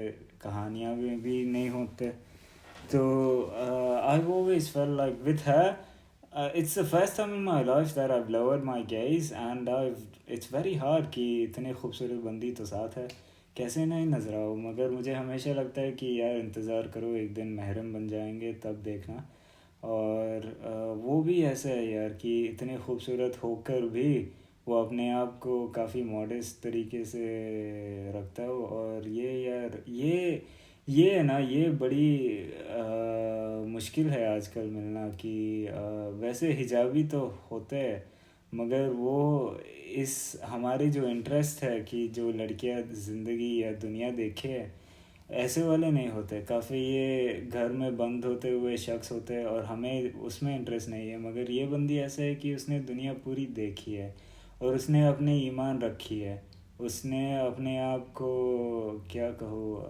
[SPEAKER 1] कहानियाँ भी नहीं होते। तो I've always felt like with her, it's the first time in my life that I've lowered my gaze, and it's very hard कि इतने खूबसूरत बंदी तो साथ है, कैसे नहीं नजर आओ। मगर मुझे हमेशा लगता है कि यार इंतज़ार करो, एक दिन महरम बन जाएंगे तब देखना। और वो भी ऐसा है यार कि इतने खूबसूरत होकर भी वो अपने आप को काफ़ी मॉडेस्ट तरीके से रखता है। और ये यार ये है ना, ये बड़ी मुश्किल है आजकल मिलना, कि वैसे हिजाबी तो होते हैं, मगर वो इस हमारे जो इंटरेस्ट है कि जो लड़कियां ज़िंदगी या दुनिया देखे, ऐसे वाले नहीं होते। काफ़ी ये घर में बंद होते हुए शख्स होते हैं और हमें उसमें इंटरेस्ट नहीं है। मगर ये बंदी ऐसा है कि उसने दुनिया पूरी देखी है और उसने अपने ईमान रखी है, उसने अपने आप को क्या कहो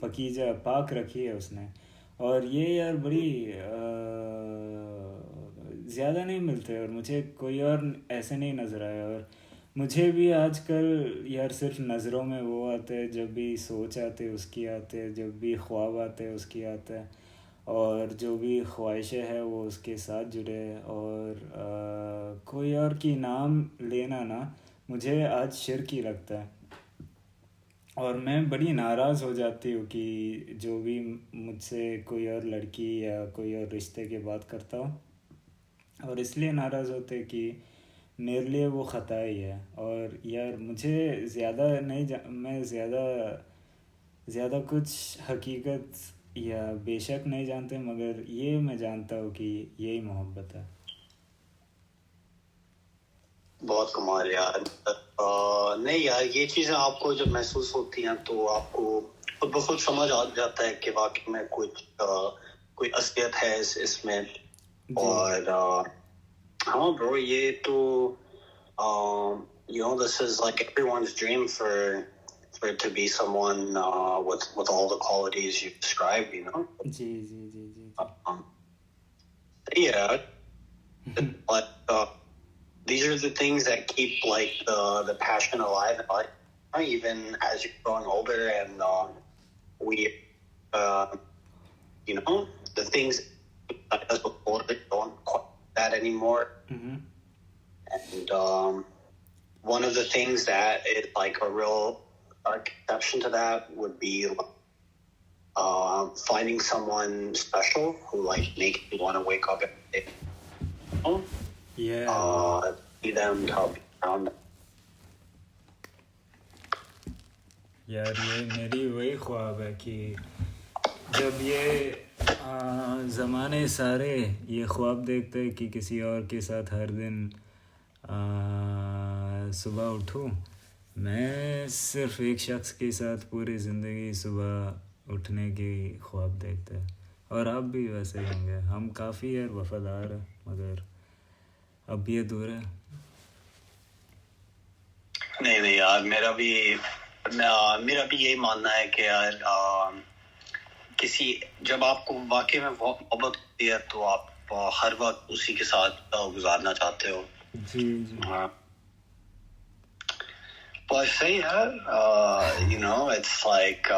[SPEAKER 1] पकीजा पाक रखी है उसने। और ये यार बड़ी ज़्यादा नहीं मिलते, और मुझे कोई और ऐसे नहीं नज़र आया। और मुझे भी आजकल यार सिर्फ नज़रों में वो आते हैं, जब भी सोच आते उसकी आते हैं, जब भी ख्वाब आते हैं उसकी आते हैं, और जो भी ख्वाहिशें हैं वो उसके साथ जुड़े। और कोई और की नाम लेना ना मुझे आज शिर्क ही लगता है। और मैं बड़ी नाराज़ हो जाती हूँ कि जो भी मुझसे कोई और लड़की या कोई और रिश्ते की बात करता हूँ, और इसलिए नाराज़ होते कि मेरे लिए वो ख़ता ही है। और यार मुझे ज़्यादा नहीं मैं ज़्यादा कुछ हकीकत या बेशक नहीं जानते, मगर ये मैं जानता हूँ कि यही मोहब्बत है।
[SPEAKER 2] बहुत कमाल यार। नहीं यार, ये चीज़ें आपको जब महसूस होती हैं तो आपको खुद ब खुद समझ आ जाता है कि वाकई में कोई असलियत है इसमें। और हाँ bro, ये तो you know, this is like everyone's dream for it to be someone with all the qualities you described, you know.
[SPEAKER 1] Ji ji ji ji
[SPEAKER 2] Um, yeah, but these are the things that keep like the passion alive, even as you're growing older, and we you know, the things that us before don't quite do that anymore. And one of the things that is like a real exception to that would be finding someone special who like makes you want to wake up every day.
[SPEAKER 1] yeah
[SPEAKER 2] See them, help around them.
[SPEAKER 1] यार ये मेरी वही ख्वाब है कि जब ये ज़माने सारे ये ख्वाब देखते हैं कि किसी और के साथ हर दिन सुबह उठूं, मैं सिर्फ एक शख्स के साथ पूरी ज़िंदगी सुबह उठने की ख्वाब देखते हैं। और आप भी वैसे ही होंगे। हम काफ़ी यार वफादार हैं, मगर अब ये दूर है।
[SPEAKER 2] नहीं यार, मेरा भी यही मानना है कि यार किसी जब आपको वाकई में मोहब्बत होती है तो आप हर वक्त उसी के साथ गुजारना चाहते हो।
[SPEAKER 1] जी जी
[SPEAKER 2] हाँ, पर सही है। you know, it's like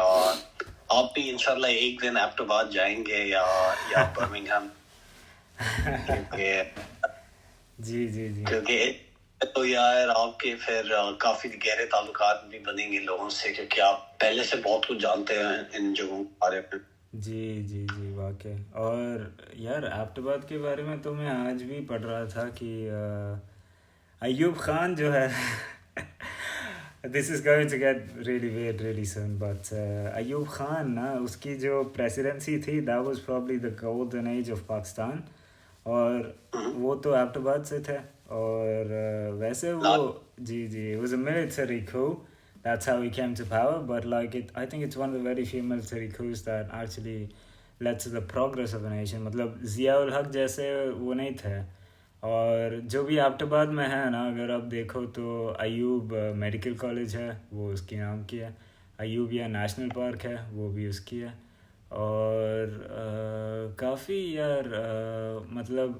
[SPEAKER 2] आप भी इंशाल्लाह एक दिन एबटाबाद जाएंगे या बर्मिंघम।
[SPEAKER 1] जी जी जी
[SPEAKER 2] क्योंकि तो यार आपके फिर काफी गहरे ताल्लुकात भी बनेंगे लोगों से, क्योंकि आप पहले से बहुत कुछ जानते हैं इन जगहों के बारे में।
[SPEAKER 1] जी जी जी वाकई। और यार एबटाबाद के बारे में तो मैं आज भी पढ़ रहा था कि अयूब खान जो है this is going to get really wet really soon, but Ayub Khan ना, उसकी जो प्रेसिडेंसी थी that was probably the golden age of Pakistan, और वो तो एबटाबाद से थे। और वैसे वो जी जी it was a military coup. That's how he came to power, but like I think it's one of the very few military coups that actually led to the progress of a nation. मतलब ज़ियाउल हक जैसे वो नहीं थे। और जो भी एबटाबाद में है ना, अगर आप देखो तो अयूब मेडिकल कॉलेज है, वो उसके नाम की है। अयूबिया नेशनल पार्क है, वो भी उसकी है। और काफ़ी यार मतलब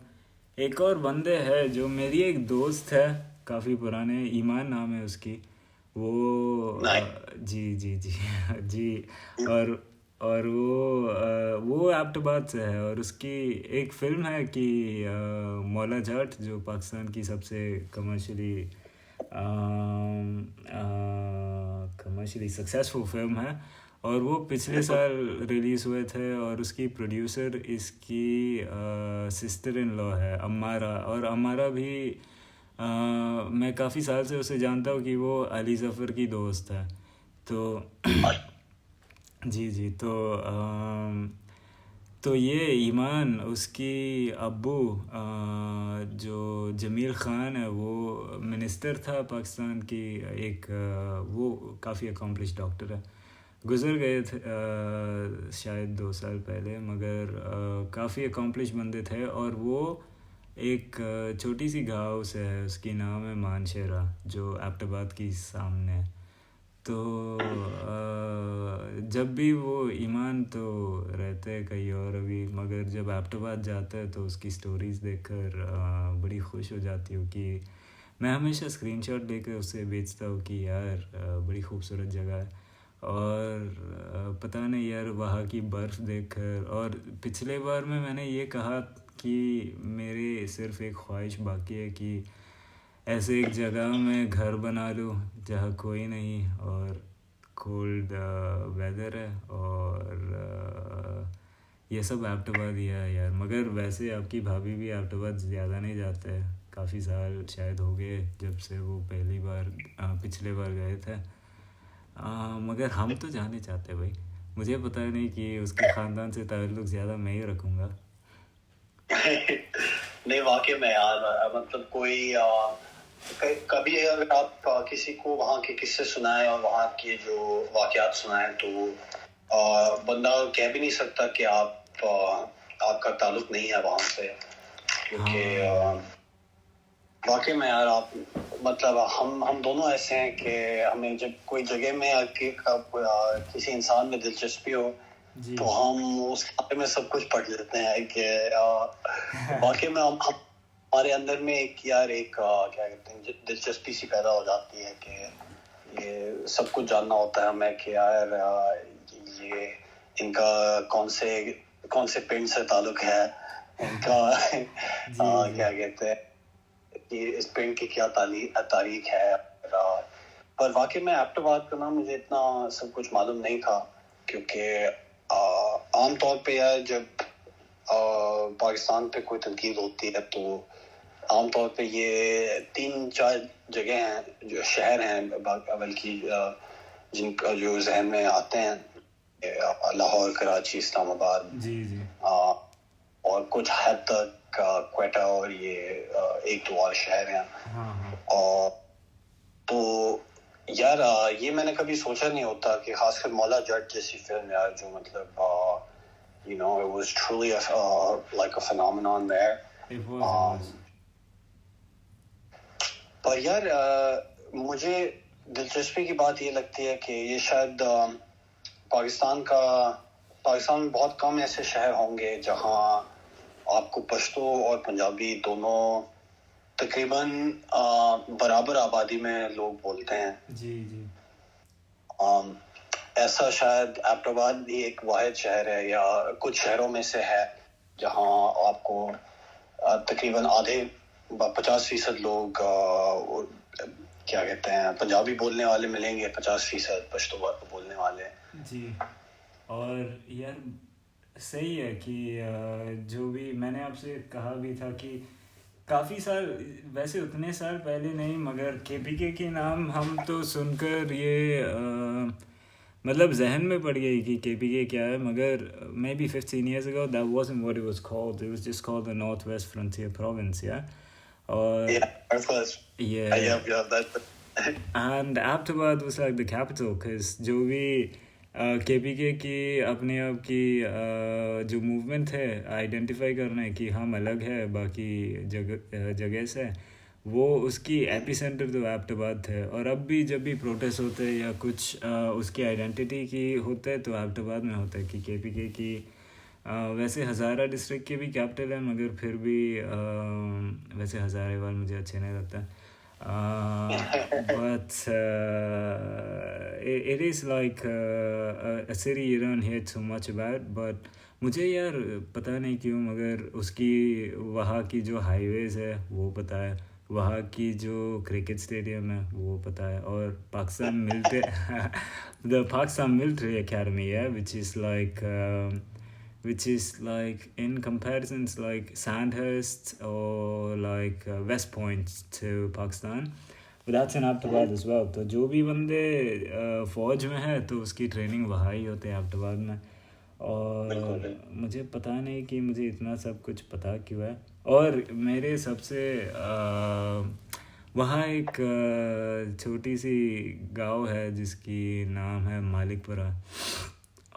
[SPEAKER 1] एक और बंदे है जो मेरी एक दोस्त है काफ़ी पुराने, ईमान नाम है उसकी, वो जी जी जी जी। और वो एबटाबाद से है, और उसकी एक फ़िल्म है कि मौला जाट, जो पाकिस्तान की सबसे कमर्शियली सक्सेसफुल फिल्म है, और वो पिछले साल रिलीज़ हुए थे। और उसकी प्रोड्यूसर इसकी सिस्टर इन लॉ है अम्मारा, और अम्मारा भी मैं काफ़ी साल से उसे जानता हूँ कि वो अली ज़फ़र की दोस्त है। तो जी जी तो ये ईमान, उसकी अब्बू जो जमील ख़ान है, वो मिनिस्टर था पाकिस्तान की, एक वो काफ़ी अकम्पलिश डॉक्टर है, गुज़र गए थे शायद 2 साल पहले, मगर काफ़ी अकम्पलिश बंदे थे। और वो एक छोटी सी गाँव से है, उसकी नाम है मानशेरा, जो एबटाबाद की सामने। तो जब भी वो ईमान तो रहते हैं कहीं और अभी, मगर जब एबटाबाद जाता है तो उसकी स्टोरीज़ देखकर बड़ी खुश हो जाती हूँ कि मैं हमेशा स्क्रीनशॉट लेकर उसे भेजता हूँ कि यार बड़ी खूबसूरत जगह है। और पता नहीं यार, वहाँ की बर्फ़ देखकर, और पिछले बार में मैंने ये कहा कि मेरे सिर्फ़ एक ख्वाहिश बाकी है कि ऐसे एक जगह में घर बना लूँ जहाँ कोई नहीं, और कोल्ड वेदर है, और ये सब एबटाबाद ही है यार। मगर वैसे आपकी भाभी भी एबटाबाद ज़्यादा नहीं जाते हैं, काफ़ी साल शायद हो गए जब से वो पिछले बार गए थे। मगर हम तो जाने चाहते हैं भाई। मुझे पता नहीं कि उसके ख़ानदान से ताल्लुक़ ज़्यादा मैं ही रखूँगा।
[SPEAKER 2] नहीं वाकई में यार, मतलब कोई कभी अगर आप किसी को वहाँ के किस्से सुनाए और वहाँ के जो वाक़यात सुनाए, तो बंदा कह भी नहीं सकता कि आपका ताल्लुक़ नहीं है वहाँ से। क्योंकि वाकई में यार आप मतलब हम दोनों ऐसे हैं कि हमें जब कोई जगह में आके किसी इंसान में दिलचस्पी हो तो हम उसके बारे में सब कुछ पढ़ लेते हैं कि वाकई में हम हमारे अंदर में एक क्या कहते हैं दिलचस्पी सी पैदा हो जाती है कि ये सब कुछ जानना होता है हमें कि यार ये इनका कौन से पिंड से ताल्लुक है, इनका क्या कहते हैं कि इस पिंड की क्या तारीख है। पर वाकई में एबटाबाद का नाम मुझे इतना सब कुछ मालूम नहीं था, क्योंकि आमतौर पे यार जब पाकिस्तान पे कोई तनकीद होती है तो आमतौर पे ये 3-4 जगह हैं, जो शहर हैं बल्कि जिनका जो जहन में आते हैं, लाहौर, कराची, इस्लामाबाद, और कुछ हद तक क्वेटा और ये 1-2 और शहर हैं। और तो यार ये मैंने कभी सोचा नहीं होता कि खासकर मौला जट जैसी फिल्म यार, जो मतलब you know, it was truly like a phenomenon there.
[SPEAKER 1] It was.
[SPEAKER 2] पर यार मुझे दिलचस्पी की बात ये लगती है कि ये शायद पाकिस्तान में बहुत कम ऐसे शहर होंगे जहां आपको पश्तो और पंजाबी दोनों तकरीबन बराबर आबादी में लोग बोलते हैं।
[SPEAKER 1] जी।
[SPEAKER 2] ऐसा शायद एबटाबाद ही एक वाहिद शहर है या कुछ शहरों में से है जहां आपको तकरीबन आधे 50% लोग क्या कहते हैं पंजाबी बोलने वाले मिलेंगे, 50% पश्तो बोलने वाले।
[SPEAKER 1] जी। और यार सही है कि जो भी मैंने आपसे कहा भी था कि काफ़ी साल, वैसे उतने साल पहले नहीं, मगर केपीके के नाम हम तो सुनकर ये मतलब जहन में पड़ गई कि केपीके क्या है, मगर may be 15 years ago that wasn't what it was called. It was just called the Northwest Frontier Province, yeah? Or and Abbotabad was like the capital, because जो भी केपीके की अपने आप की जो मूवमेंट है आइडेंटिफाई करना है कि हम अलग है बाकी जगह से, वो उसकी एपिसेंटर तो एबटाबाद थे। और अब भी जब भी प्रोटेस्ट होते हैं या कुछ उसकी आइडेंटिटी की होता है तो एबटाबाद में होता है कि केपीके की वैसे हज़ारा डिस्ट्रिक्ट की भी कैपिटल है, मगर फिर भी वैसे हज़ारेवाल मुझे अच्छे नहीं लगता, but it is like a city you don't hear too much about, but मुझे यार पता नहीं क्यों मगर उसकी वहाँ की जो हाईवेज है वो पता है, वहाँ की जो क्रिकेट स्टेडियम है वो पता है, और Pakistan the Pakistan Military Academy, yeah, which is like in comparisons like Sandhurst or like West Point to Pakistan, but that's in Abbotabad as well. तो जो भी बंदे फौज में है तो उसकी ट्रेनिंग वहाँ ही होते हैं एबटाबाद में। और मुझे पता नहीं कि मुझे इतना सब कुछ पता क्यों है। और मेरे सबसे वहाँ एक छोटी सी गांव है जिसकी नाम है मालिकपुरा,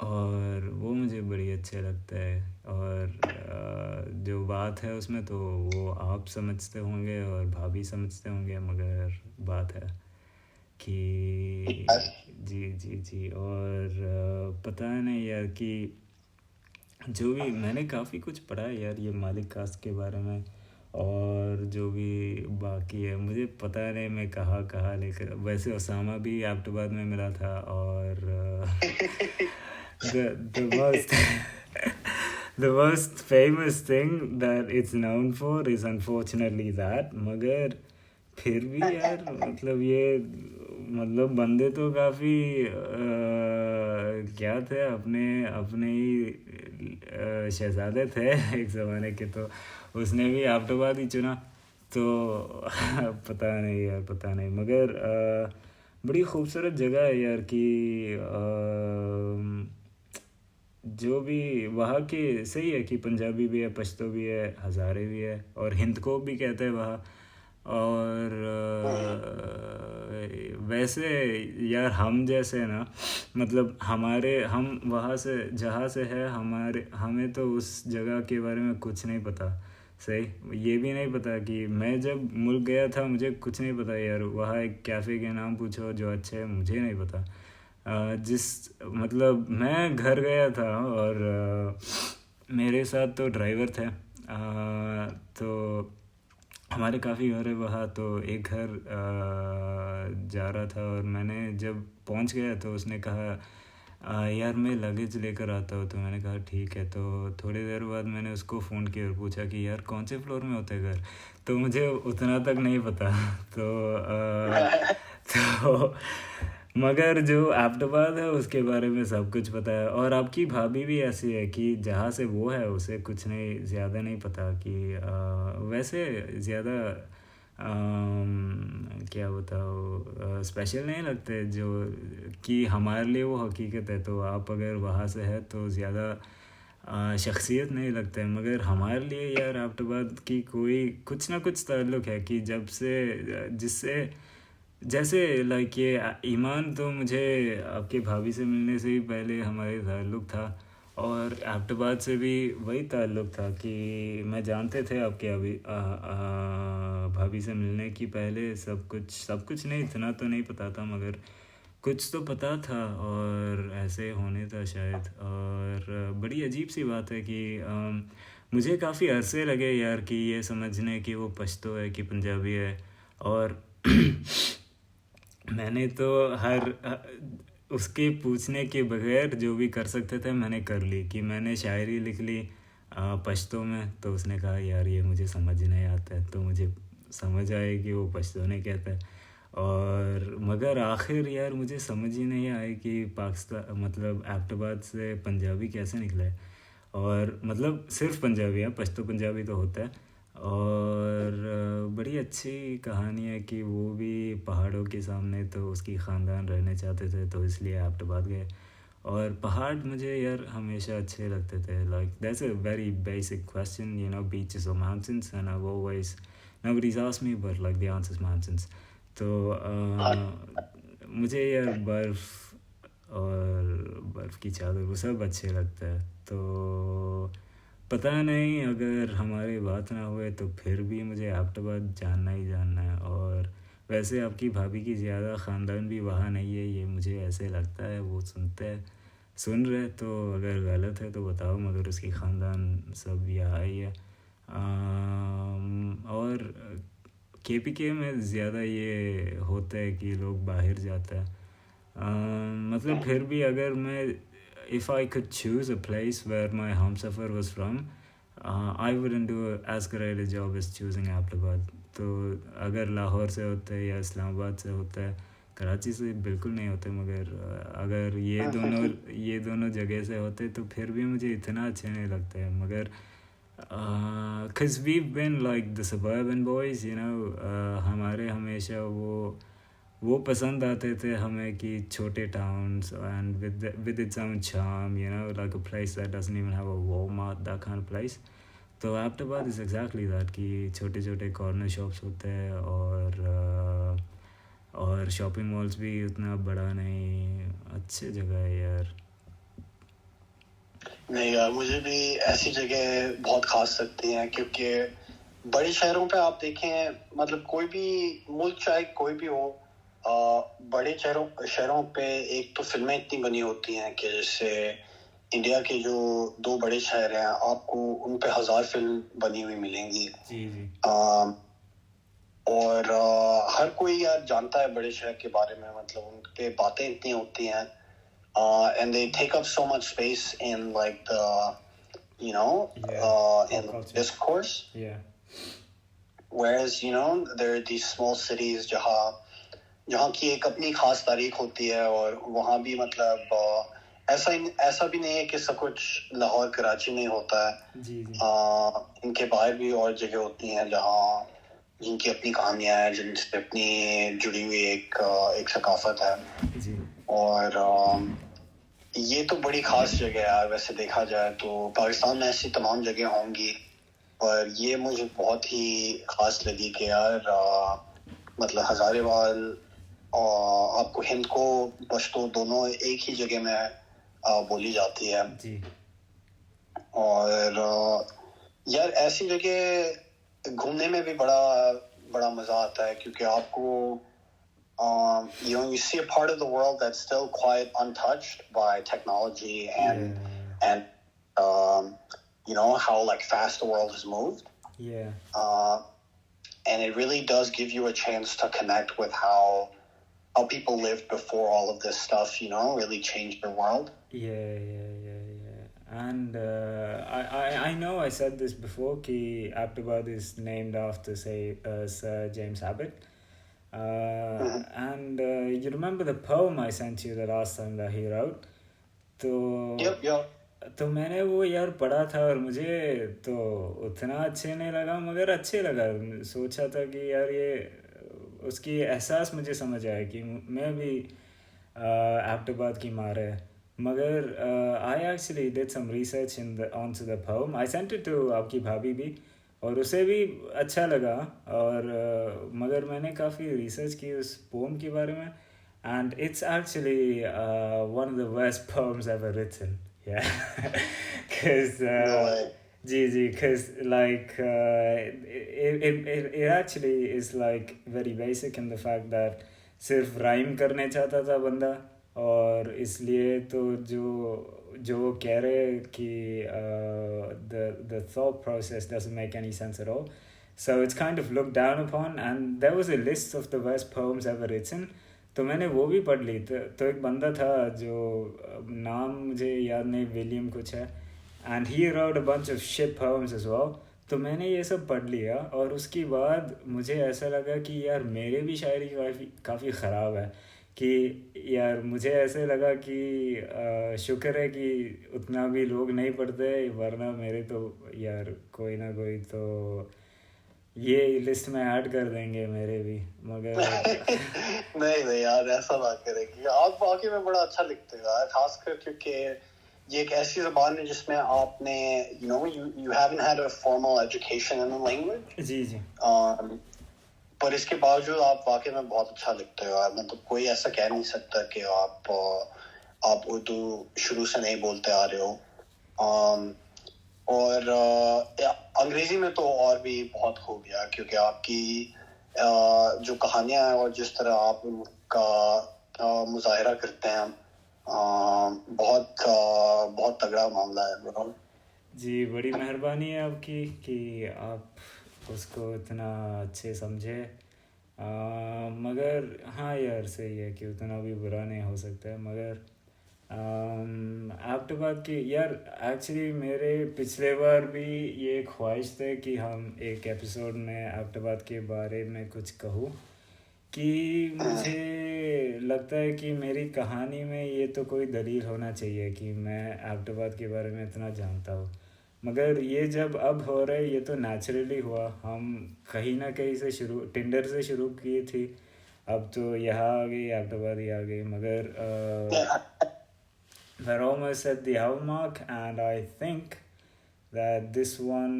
[SPEAKER 1] और वो मुझे बड़ी अच्छा लगता है। और जो बात है उसमें तो वो आप समझते होंगे और भाभी समझते होंगे, मगर बात है कि जी। और पता नहीं यार कि जो भी मैंने काफ़ी कुछ पढ़ा है यार ये मालिक कास्ट के बारे में, और जो भी बाकी है मुझे पता नहीं मैं कहाँ लेकर। वैसे ओसामा भी एबटाबाद में मिला था, और the most famous thing that it's known for is unfortunately that, मगर फिर भी यार मतलब ये मतलब बंदे तो काफ़ी क्या थे, अपने ही शहजादे थे एक ज़माने के, तो उसने भी एबटाबाद ही चुना। तो पता नहीं मगर बड़ी खूबसूरत जगह है यार कि जो भी वहाँ के सही है कि पंजाबी भी है, पश्तो भी है, हज़ारे भी है, और हिंद को भी कहते हैं वहाँ। और वैसे यार हम जैसे ना मतलब हम वहाँ से जहाँ से है हमें तो उस जगह के बारे में कुछ नहीं पता, सही, ये भी नहीं पता कि मैं जब मुल्क गया था मुझे कुछ नहीं पता यार, वहाँ एक कैफ़े के नाम पूछो जो अच्छे है मुझे नहीं पता। जिस मतलब मैं घर गया था और मेरे साथ तो ड्राइवर थे, तो हमारे काफ़ी घर है वहाँ, तो एक घर जा रहा था और मैंने जब पहुँच गया तो उसने कहा यार मैं लगेज लेकर आता हूँ, तो मैंने कहा ठीक है। तो थोड़ी देर बाद मैंने उसको फ़ोन किया और पूछा कि यार कौन से फ्लोर में होता है घर, तो मुझे उतना तक नहीं पता। तो तो मगर जो एबटाबाद है उसके बारे में सब कुछ पता है। और आपकी भाभी भी ऐसी है कि जहाँ से वो है उसे कुछ नहीं ज़्यादा नहीं पता कि वैसे ज़्यादा क्या बताओ स्पेशल नहीं लगते जो कि हमारे लिए वो हकीकत है। तो आप अगर वहाँ से है तो ज़्यादा शख्सियत नहीं लगता है, मगर हमारे लिए यार एबटाबाद की कोई कुछ ना कुछ ताल्लुक़ है कि जब से जिससे जैसे लाइक ये ईमान तो मुझे आपके भाभी से मिलने से ही पहले हमारे ताल्लुक़ था, और एबटाबाद से भी वही ताल्लुक़ था कि मैं जानते थे आपके अभी भाभी से मिलने की पहले सब कुछ नहीं, इतना तो नहीं पता था मगर कुछ तो पता था, और ऐसे होने था शायद। और बड़ी अजीब सी बात है कि मुझे काफ़ी अरसे लगे यार कि ये समझने कि वो पश्तो है कि पंजाबी है। और मैंने तो उसके पूछने के बगैर जो भी कर सकते थे मैंने कर ली, कि मैंने शायरी लिख ली पश्तो में। तो उसने कहा यार ये मुझे समझ नहीं आता है, तो मुझे समझ आए कि वो पश्तो नहीं कहता है। और मगर आखिर यार मुझे समझ ही नहीं आया कि पाकिस्तान मतलब एबटाबाद से पंजाबी कैसे निकला है। और मतलब सिर्फ पंजाबी है, पश्तो पंजाबी तो होता है। और बड़ी अच्छी कहानी है कि वो भी पहाड़ों के सामने तो उसकी ख़ानदान रहने चाहते थे, तो इसलिए एबटाबाद गए। और पहाड़ मुझे यार हमेशा अच्छे लगते थे। Like that's a very basic question, you know, beaches और mountains, and I always nobody's asked me but like the answer is mountains। तो मुझे यार बर्फ़ की चादर वो सब अच्छे लगता है। तो पता नहीं अगर हमारी बात ना हुए तो फिर भी मुझे एबटाबाद जानना ही जानना है। और वैसे आपकी भाभी की ज़्यादा ख़ानदान भी वहाँ नहीं है, ये मुझे ऐसे लगता है। वो सुन रहे तो अगर गलत है तो बताओ, मगर उसकी ख़ानदान सब यहाँ ही है। और केपीके में ज़्यादा ये होता है कि लोग बाहर जाता है। मतलब फिर भी अगर मैं if I could choose a place where my Humsafar was from, I wouldn't do as great a job as choosing Abbottabad. तो अगर लाहौर से होता है या इस्लामाबाद से होता है, कराची से बिल्कुल नहीं होते, मगर अगर ये दोनों जगह से होते तो फिर भी मुझे इतना अच्छे नहीं लगता है। मगर because we've been like the suburban boys, you know, हमारे हमेशा वो पसंद आते थे हमें कि छोटे towns and with its own charm, you know, like a place that doesn't even have a Walmart, that kind of place। तो एबटाबाद is exactly that, कि छोटे छोटे कॉर्नर शॉप्स होते हैं और शॉपिंग मॉल्स भी उतना बड़ा नहीं, अच्छी जगह है यार।
[SPEAKER 2] नहीं यार, मुझे भी ऐसी जगह बहुत खास लगती हैं, क्योंकि बड़े शहरों पे आप देखें, मतलब कोई भी मुल्क चाहे कोई भी हो, बड़े शहरों पे एक तो फिल्में इतनी बनी होती हैं कि जैसे इंडिया के जो 2 बड़े शहर हैं, आपको उन पे 1000 फिल्म बनी हुई मिलेंगी।
[SPEAKER 1] जी जी।
[SPEAKER 2] और हर कोई यार जानता है बड़े शहर के बारे में, मतलब उन पे बातें इतनी होती हैं, and they take up so much space in like the, you know, in discourse.
[SPEAKER 1] Yeah.
[SPEAKER 2] Whereas, you know, there are these small cities जहाँ की एक अपनी खास तारीख होती है, और वहाँ भी मतलब ऐसा भी नहीं है कि सब कुछ लाहौर कराची में होता है।
[SPEAKER 1] जी जी।
[SPEAKER 2] इनके बाहर भी और जगह होती हैं जहाँ जिनकी अपनी कहानियाँ हैं, जिनसे अपनी जुड़ी हुई एक सकाफत है
[SPEAKER 1] जी।
[SPEAKER 2] और ये तो बड़ी खास जगह है यार। वैसे देखा जाए तो पाकिस्तान में ऐसी तमाम जगह होंगी, पर ये मुझे बहुत ही खास लगी कि यार मतलब हज़ारेवाल और आपको हिंद को पश्तो दोनों एक ही जगह में बोली जाती है।
[SPEAKER 1] जी।
[SPEAKER 2] और यार ऐसी जगह घूमने में भी बड़ा मजा आता है क्योंकि आपको you see a part of the world that's still quite untouched by technology and how like fast the world has moved. And it really does give you a chance to connect with how people lived before all of this stuff, really changed their world.
[SPEAKER 1] And I know I said this before कि Abbotabad is named after Sir James Abbott. And you remember the poem I sent you the last time that he wrote? तो मैंने वो यार पढ़ा था और मुझे तो उतना अच्छे नहीं लगा मगर अच्छे लगा. सोचा था कि यार ये उसकी एहसास मुझे समझ आया कि मैं भी एबटाबाद की मार है. मगर I actually did some research on to the poem. I sent it to आपकी भाभी भी और उसे भी अच्छा लगा. और मगर मैंने काफ़ी रिसर्च की उस पोम के बारे में and it's actually one of the worst poems ever written. Yeah. Because because like it actually is like very basic in the fact that सिर्फ राइम करने चाहता था बंदा और इसलिए तो जो कह रहे कि the thought process doesn't make any sense at all. So it's kind of looked down upon, and there was a list of the worst poems ever written. तो मैंने वो भी पढ़ ली. तो एक बंदा था जो नाम मुझे याद नहीं, विलियम कुछ है, and he wrote a bunch of shit poems as well. तो मैंने ये सब पढ़ लिया और उसके बाद मुझे ऐसा लगा कि यार मेरे भी शायरी काफ़ी ख़राब है. कि यार मुझे ऐसे लगा कि शुक्र है कि उतना भी लोग नहीं पढ़ते, वरना मेरे तो यार कोई ना कोई तो ये लिस्ट में ऐड कर देंगे मेरे भी. मगर
[SPEAKER 2] नहीं यार ऐसा ना करेंगे. आप वाकई में बड़ा अच्छा लिखते हो यार, खासकर क्योंकि ये एक ऐसी ज़बान है जिसमें आपने you haven't had a formal education in the language.
[SPEAKER 1] जी
[SPEAKER 2] पर इसके बावजूद आप वाकई में बहुत अच्छा लिखते हो यार. मतलब कोई ऐसा कह नहीं सकता कि आप उर्दू शुरू से नहीं बोलते आ रहे हो. और अंग्रेजी में तो और भी बहुत खूबियाँ, क्योंकि आपकी जो कहानियाँ हैं और जिस तरह आप उनका मुजाहिरा करते हैं, बहुत तगड़ा मामला है ब्रो.
[SPEAKER 1] जी बड़ी मेहरबानी है आपकी कि आप उसको इतना अच्छे समझे. मगर हाँ यार सही है कि उतना भी बुरा नहीं हो सकता है. मगर एबटाबाद की यार एक्चुअली मेरे पिछले बार भी ये ख्वाहिश थे कि हम एक एपिसोड में एबटाबाद के बारे में कुछ कहूँ, कि मुझे लगता है कि मेरी कहानी में ये तो कोई दलील होना चाहिए कि मैं एबटाबाद के बारे में इतना जानता हूँ. मगर ये जब अब हो रहा है ये तो नेचुरली हुआ. हम कहीं ना कहीं से टिंडर से शुरू किए थी, अब तो यहाँ आ गई, एबटाबाद ही आ गई. मगर we're almost at the hour mark, and I think that this one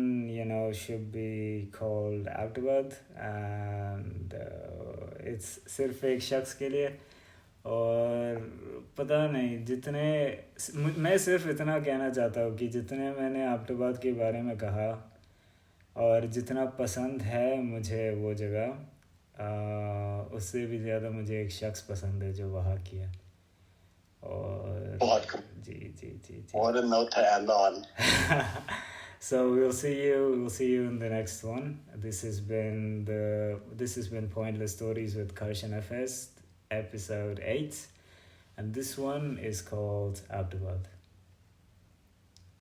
[SPEAKER 1] should be called Abbotabad, and it's सिर्फ एक शख्स के लिए. और पता नहीं जितने मैं सिर्फ इतना कहना चाहता हूँ कि जितने मैंने एबटाबाद के बारे में कहा और जितना पसंद है मुझे वो जगह, उससे भी ज़्यादा मुझे एक शख्स पसंद है जो वहाँ की है. और जी
[SPEAKER 2] What a note to end on.
[SPEAKER 1] So we'll see you in the next one. This has been Pointless Stories with Karsh and FS, episode 8, and this one is called Abbotabad.